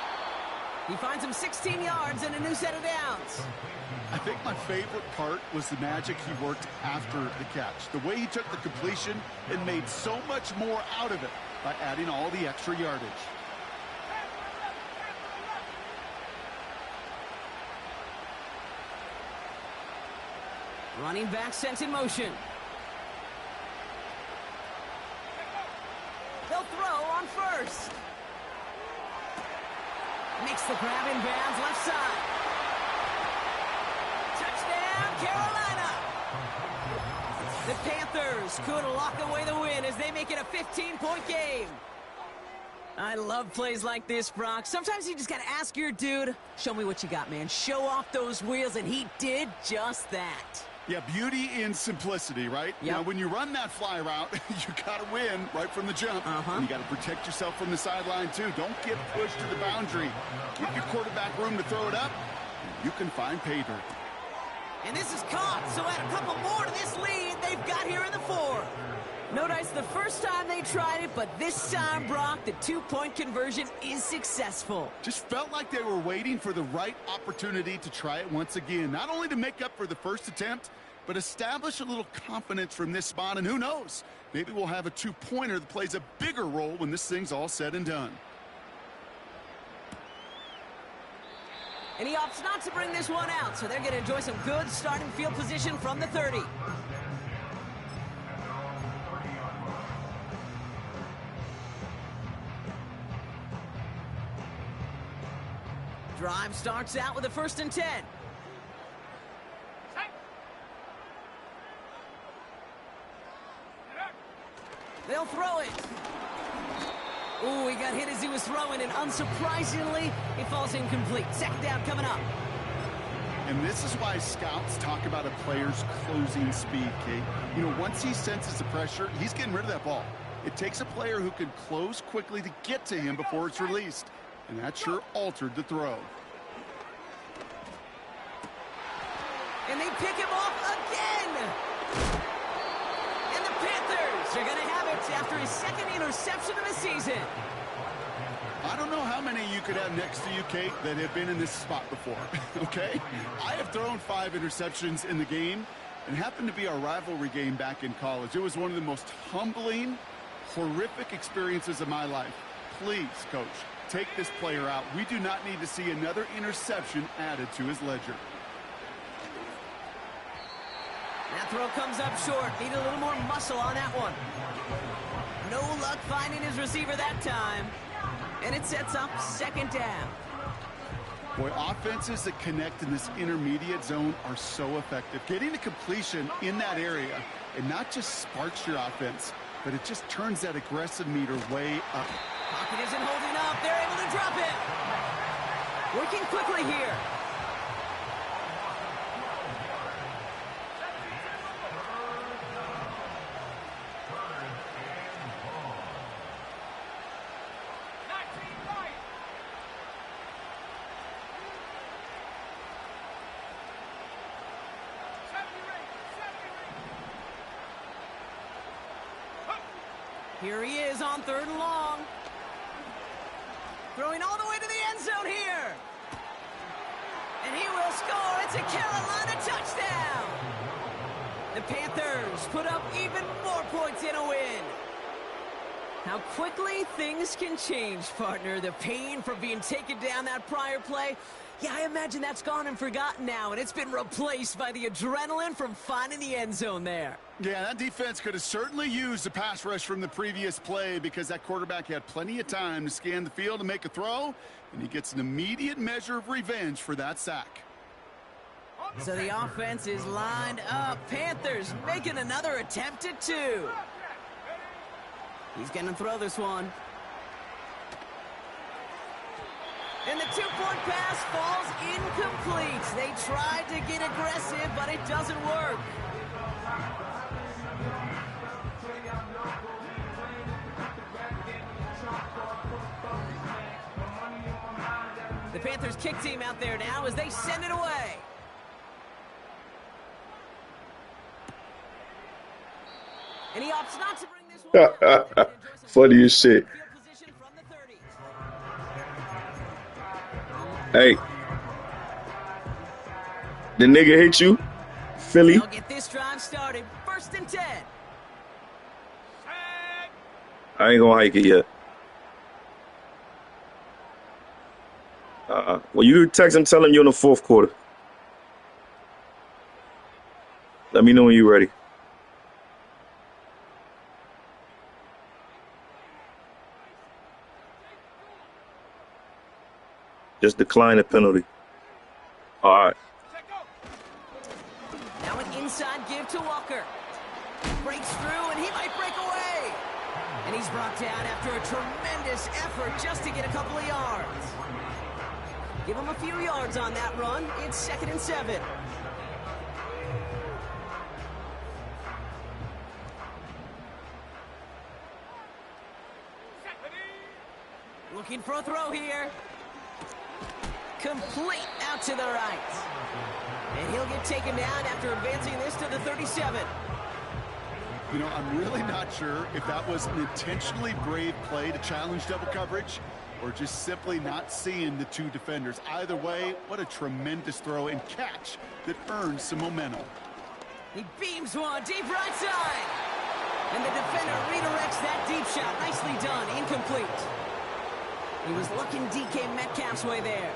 He finds him 16 yards and a new set of downs. I think my favorite part was the magic he worked after the catch. The way he took the completion and made so much more out of it by adding all the extra yardage. Running back sent in motion. They'll throw on first. Makes the grab in bounds left side. Touchdown, Carolina. The Panthers could lock away the win as they make it a 15-point game. I love plays like this, Brock. Sometimes you just got to ask your dude, show me what you got, man. Show off those wheels, and he did just that. Yeah, beauty in simplicity, right? Yep. Now, when you run that fly route, you got to win right from the jump. And you got to protect yourself from the sideline, too. Don't get pushed to the boundary. Give your quarterback room to throw it up, and you can find pay dirt. And this is caught, so add a couple more to this lead they've got here in the fourth. Notice the first time they tried it, but this time, Brock, the two-point conversion is successful. Just felt like they were waiting for the right opportunity to try it once again. Not only to make up for the first attempt, but establish a little confidence from this spot. And who knows, maybe we'll have a two-pointer that plays a bigger role when this thing's all said and done. And he opts not to bring this one out, so they're going to enjoy some good starting field position from the 30. Drive starts out with a 1st and 10. They'll throw it. Ooh, he got hit as he was throwing, and unsurprisingly, it falls incomplete. 2nd down coming up. And this is why scouts talk about a player's closing speed, Kate. You know, once he senses the pressure, he's getting rid of that ball. It takes a player who can close quickly to get to him before it's released. And that sure altered the throw. And they pick him off again. And the Panthers are going to have it after his 2nd interception of the season. I don't know how many you could have next to you, Kate, that have been in this spot before, okay? I have thrown 5 interceptions in the game, and it happened to be our rivalry game back in college. It was one of the most humbling, horrific experiences of my life. Please, Coach, take this player out. We do not need to see another interception added to his ledger. That throw comes up short. Need a little more muscle on that one. No luck finding his receiver that time. And it sets up 2nd down. Boy, offenses that connect in this intermediate zone are so effective. Getting a completion in that area, and not just sparks your offense, but it just turns that aggressive meter way up. Pocket isn't holding up. They're able to drop it. Working quickly here. Here he is on 3rd and long. Throwing all the way to the end zone here. And he will score. It's a Carolina touchdown. The Panthers put up even more points in a win. How quickly things can change, partner. The pain from being taken down that prior play. Yeah, I imagine that's gone and forgotten now, and it's been replaced by the adrenaline from finding the end zone there. Yeah, that defense could have certainly used a pass rush from the previous play because that quarterback had plenty of time to scan the field and make a throw, and he gets an immediate measure of revenge for that sack. So the offense is lined up. Panthers making another attempt at 2. He's going to throw this one. And the 2-point pass falls incomplete. They tried to get aggressive, but it doesn't work. The Panthers kick team out there now as they send it away. And he opts not to bring this one. Funny as shit. Hey, the nigga hit you, Philly. They'll get this drive started. 1st and 10. I ain't gonna hike it yet. Well, you text him, tell him you're in the 4th quarter. Let me know when you're ready. Just decline the penalty. All right. Now an inside give to Walker. Breaks through, and he might break away. And he's brought down after a tremendous effort just to get a couple of yards. Give him a few yards on that run. It's 2nd and 7. Looking for a throw here. Complete out to the right. And he'll get taken down after advancing this to the 37. You know, I'm really not sure if that was an intentionally brave play to challenge double coverage or just simply not seeing the 2 defenders. Either way, what a tremendous throw and catch that earns some momentum. He beams one deep right side. And the defender redirects that deep shot. Nicely done. Incomplete. He was looking DK Metcalf's way there.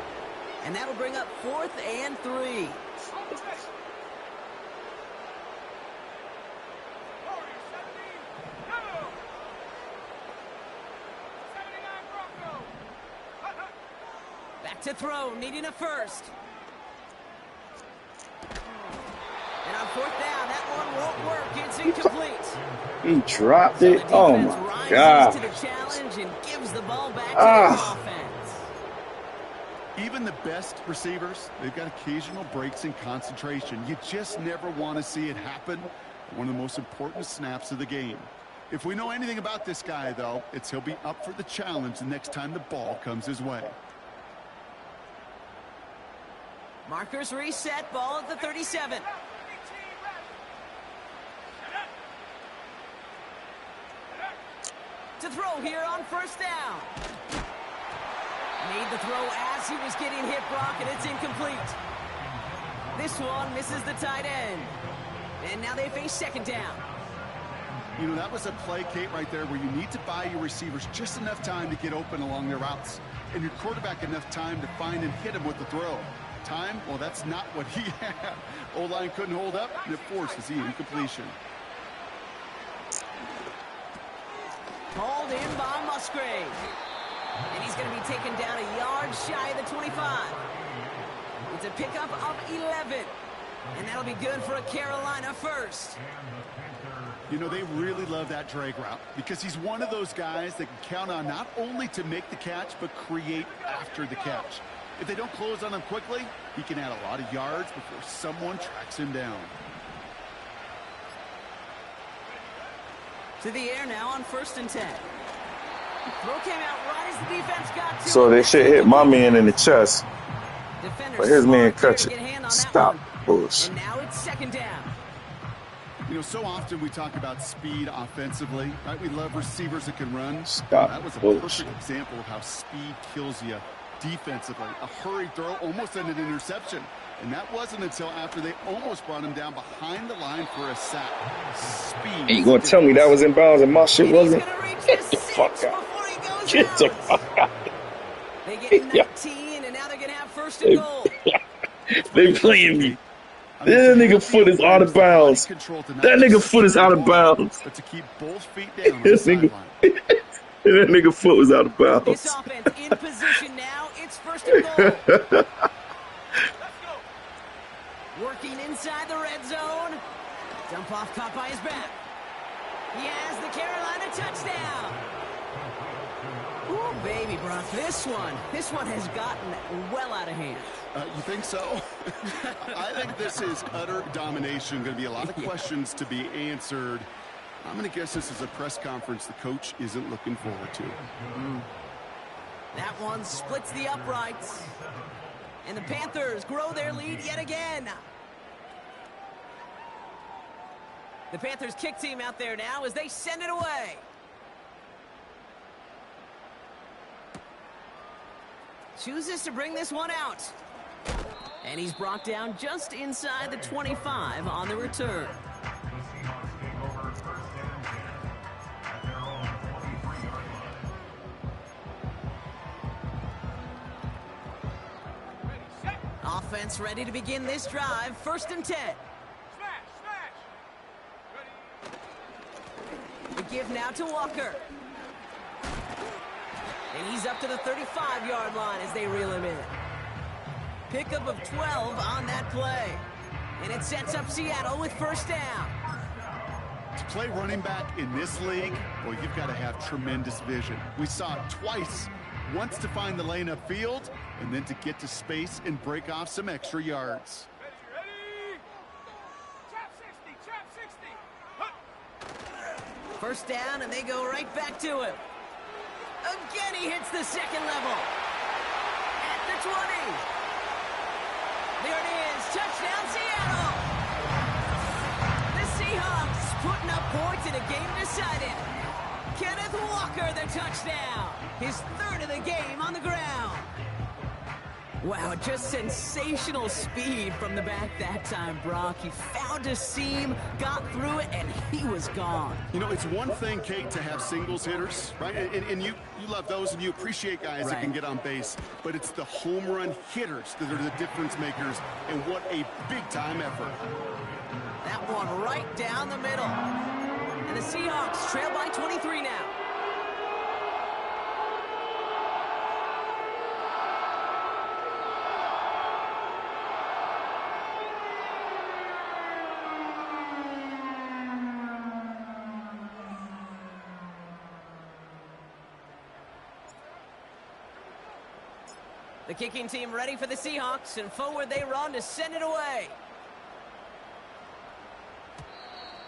And that'll bring up 4th and 3. Back To throw, needing a first. And on fourth down, that one won't work. It's incomplete. He dropped So the it. Oh defense my rises God. to the challenge and gives the ball back to their offense. Even the best receivers, they've got occasional breaks in concentration. You just never want to see it happen. One of the most important snaps of the game. If we know anything about this guy, though, it's he'll be up for the challenge the next time the ball comes his way. Markers reset, ball at the 37. To throw here on first down. Made the throw as he was getting hit, Brock, and it's incomplete. This one misses the tight end. And now they face second down. You know, that was a play, Kate, right there where you need to buy your receivers just enough time to get open along their routes. And your quarterback enough time to find and hit him with the throw. Time? Well, that's not what he had. O-line couldn't hold up, and it forces the incompletion. Hauled in by Musgrave. And he's going to be taken down a yard shy of the 25. It's a pickup of 11. And that'll be good for a Carolina first. You know, they really love that drag route because he's one of those guys that can count on not only to make the catch, but create after the catch. If they don't close on him quickly, he can add a lot of yards before someone tracks him down. To the air now on 1st and 10. Throw came out right as the defense got to So him. they should hit my man in the chest. Defenders But his man smart there catch to it. get a hand on that Stop. one. Bullshit. And now it's second down. You know, so often we talk about speed offensively, right? We love receivers that can run. Stop. That was a Bullshit. perfect example of how speed kills you defensively. A hurried throw almost ended an interception. And that wasn't until after they almost brought him down behind the line for a sack. Speed. Hey, you gonna tell me that was in bounds and my shit And he's wasn't? gonna reach Get the the fuck 6 out. before he goes Get the out. fuck out. They get 19, Yeah. and now they're gonna have first and goal. They playing me. That nigga foot is out of bounds. That nigga foot is out of bounds. But to keep both feet down on the That nigga, sideline. that nigga foot was out of This bounds. offense in position now. It's first and goal. Let's go. Working inside the red zone. Dump off caught by his back. He has the Carolina touchdown. Ooh, baby, Brock. This one has gotten well out of hand. You think so? I think this is utter domination. Going to be a lot of questions to be answered. I'm going to guess this is a press conference the coach isn't looking forward to. That one splits the uprights. And the Panthers grow their lead yet again. The Panthers kick team out there now as they send it away. Chooses to bring this one out. And he's brought down just inside the 25 on the return. Ready, set, Offense ready to begin this drive. 1st and 10. smash, smash. Ready. The give now to Walker. And he's up to the 35-yard line as they reel him in. Pickup of 12 on that play. And it sets up Seattle with first down. To play running back in this league, well, you've got to have tremendous vision. We saw it twice. Once to find the lane upfield, and then to get to space and break off some extra yards. Ready, ready. Trap 60, trap 60. Huh. First down, and they go right back to him. Again, he hits the second level. At the 20. There it is. Touchdown, Seattle. The Seahawks putting up points in a game decided. Kenneth Walker, the touchdown. His 3rd of the game on the ground. Wow, just sensational speed from the back that time, Brock. He found a seam, got through it, and he was gone. You know, it's one thing, Kate, to have singles hitters, right? And you love those and you appreciate guys that can get on base. But it's the home run hitters that are the difference makers, and what a big-time effort. That one right down the middle. And the Seahawks trail by 23 now. The kicking team ready for the Seahawks, and forward they run to send it away.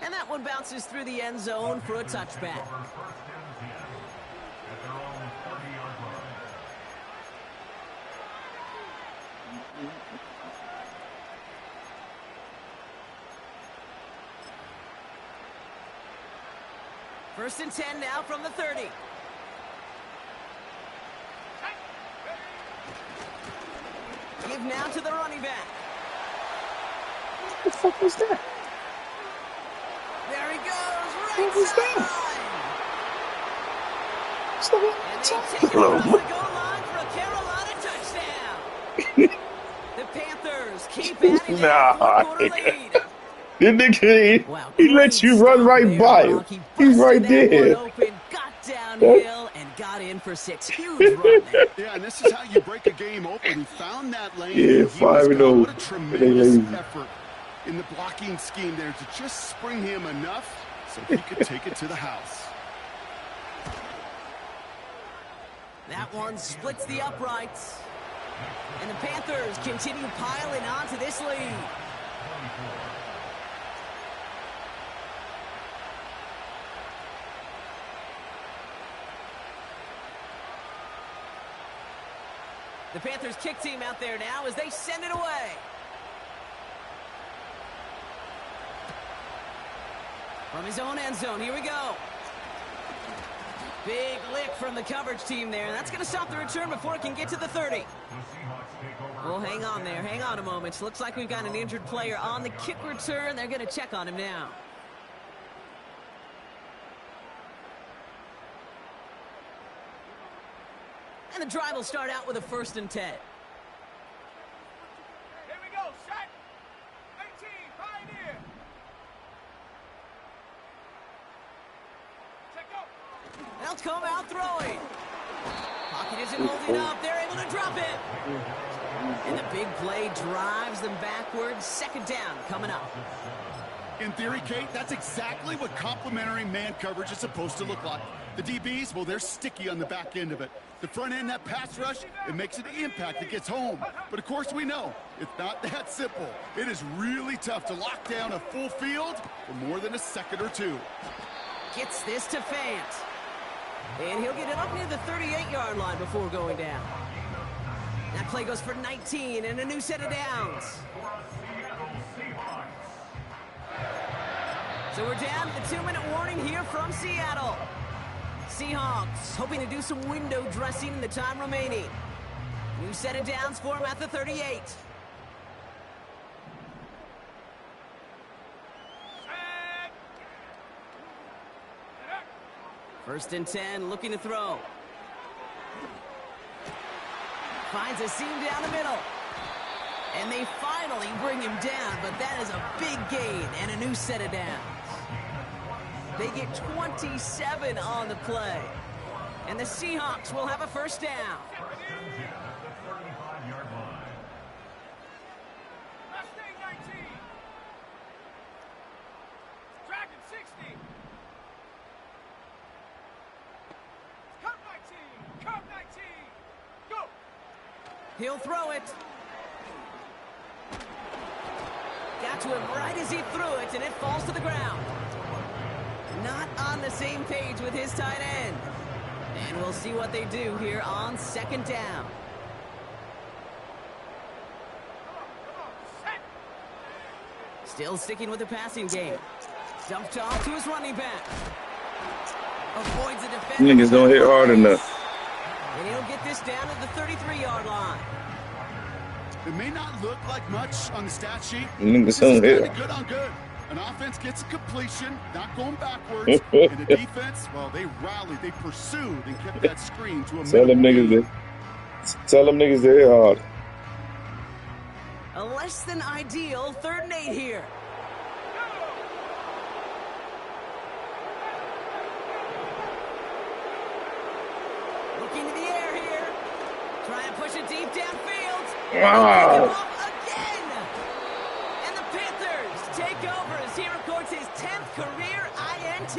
And that one bounces through the end zone for a touchback. First and 10 now from the 30. Give now to the running back. What the fuck was that? There he goes, right What was that? sideline. And they take it across the goal line for a Carolina touchdown. The Panthers keep adding to that fourth-quarter lead. The nigga, Wow, he lets you great run stop right there, by Brock. him. He He's right busted that there. one open, got downhill, and got in for 6. Huge run there. Yeah, and this is how you break a game open. He found that lane. Yeah, and he was 5-0. gone. What a They tremendous lazy. effort in the blocking scheme there to just spring him enough so he could take it to the house. That one splits the uprights. And the Panthers continue piling on to this lead. The Panthers kick team out there now as they send it away. From his own end zone, here we go. Big lick from the coverage team there. That's going to stop the return before it can get to the 30. Well, hang on there. Hang on a moment. Looks like we've got an injured player on the kick return. They're going to check on him now. And the drive will start out with a 1st and 10. Here we go, shot. 18, Pioneer. Check out. They'll come out throwing. Pocket isn't holding up. They're able to drop it. And the big play drives them backwards. 2nd down coming up. In theory, Kate, that's exactly what complementary man coverage is supposed to look like. The DBs, well, they're sticky on the back end of it. The front end, that pass rush, it makes an impact. It gets home. But, of course, we know it's not that simple. It is really tough to lock down a full field for more than a second or two. Gets this to Fant. And he'll get it up near the 38-yard line before going down. That play goes for 19 and a new set of downs. So we're down to the 2-minute warning here from Seattle. Seahawks hoping to do some window dressing in the time remaining. New set of downs for him at the 38. First and 10, looking to throw. Finds a seam down the middle. And they finally bring him down, but that is a big gain and a new set of downs. They get 27 on the play. And the Seahawks will have a 1st down. Mustang 19. Dragon 60. Cup 19. Cup 19. Go. He'll throw it. Got to him right as he threw it, and it falls to the ground. Not on the same page with his tight end. And we'll see what they do here on 2nd down. Set. Still sticking with the passing game. Dumped off to his running back. Avoids the defender. Niggas don't hit hard enough. And he'll get this down at the 33-yard line. It may not look like much on the stat sheet. Niggas This is don't kind hit. of good on good. An offense gets a completion, not going backwards. And the defense, well, they rallied, they pursued, and kept that screen to a Tell them minimum. niggas to hit hard. A less than ideal 3rd and 8 here. Looking to the air here. Try and push it deep downfield. Wow. Again. And the Panthers take over as he records his 10th career INT.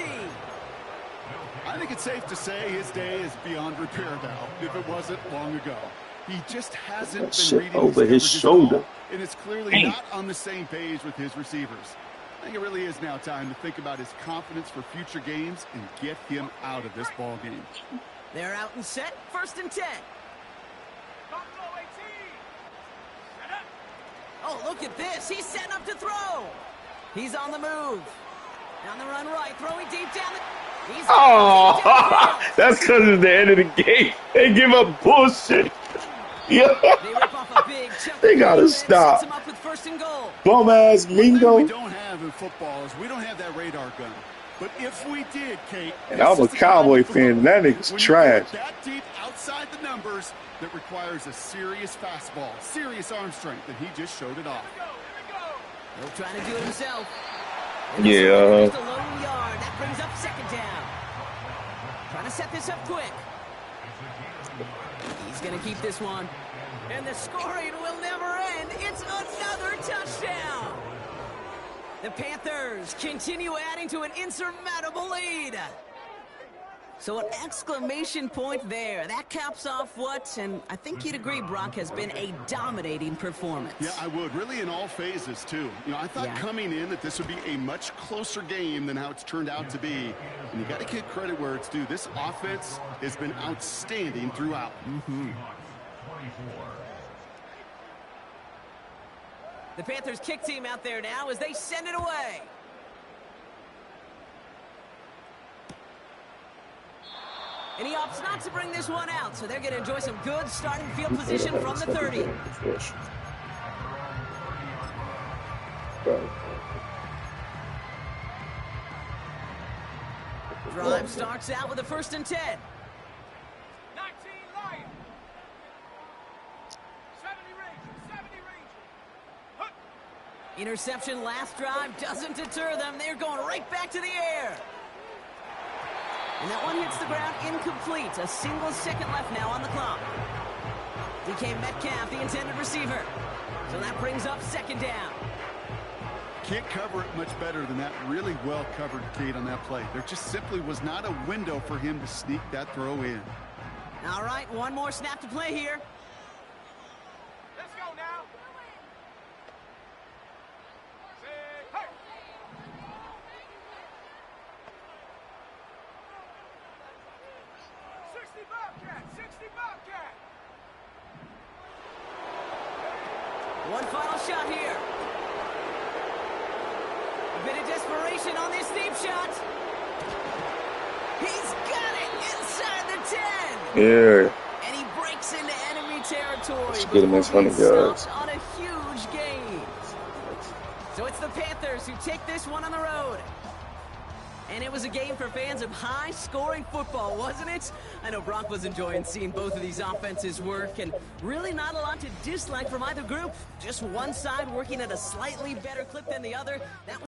I think it's safe to say his day is beyond repair now, if it wasn't long ago. He just hasn't been Shit reading over these his coverages at shoulder. all, and it's clearly not on the same page with his receivers. I think it really is now time to think about his confidence for future games and get him out of this ball game. They're out and set. 1st and 10. Buffalo 18. Set up. Oh, look at this. He's setting up to throw. He's on the move. Down the run right. Throwing deep down the... He's Oh, deep down the that's because it's the end of the game. They give up bullshit. Yeah. They rip off a big chunk They of gotta defense, stop. sets him up with 1st and goal. Bum ass One thing we Mingo. don't have in football is we don't have that radar gun. But if we did, Kate, And I'm a Cowboy fan, and that nigga's when trash. You go that deep outside the numbers, that requires a serious fastball, serious arm strength, and he just showed it off. Here we go. He'll try to do it himself. Yeah. Just a lone yard. That brings up 2nd down. Trying to set this up quick. He's going to keep this one. And the scoring will never end. It's another touchdown. The Panthers continue adding to an insurmountable lead. So an exclamation point there. That caps off what, and I think you'd agree, Brock, has been a dominating performance. Yeah, I would. Really in all phases, too. You know, I thought coming in that this would be a much closer game than how it's turned out to be. And you got to give credit where it's due. This offense has been outstanding throughout. The Panthers kick team out there now as they send it away. And he opts not to bring this one out, so they're going to enjoy some good starting field position from the 30. Drive starts out with a 1st and 10. 19 Lions. 70 Rangers. 70 Rangers. Huck. Interception last drive doesn't deter them. They're going right back to the air. And that one hits the ground incomplete. A single second left now on the clock. DK Metcalf, the intended receiver. So that brings up 2nd down. Can't cover it much better than that. Really well covered, Kate, on that play. There just simply was not a window for him to sneak that throw in. All right, one more snap to play here. Let's go now. Say, hey. One final shot here. A bit of desperation on this deep shot. He's got it inside the 10. Yeah. And he breaks into enemy territory. Let's get him in front of before guys. being stopped on a huge gain. So it's the Panthers who take this one on the road. And it was a game for fans of high-scoring football, wasn't it? I know Brock was enjoying seeing both of these offenses work, and really not a lot to dislike from either group. Just one side working at a slightly better clip than the other. That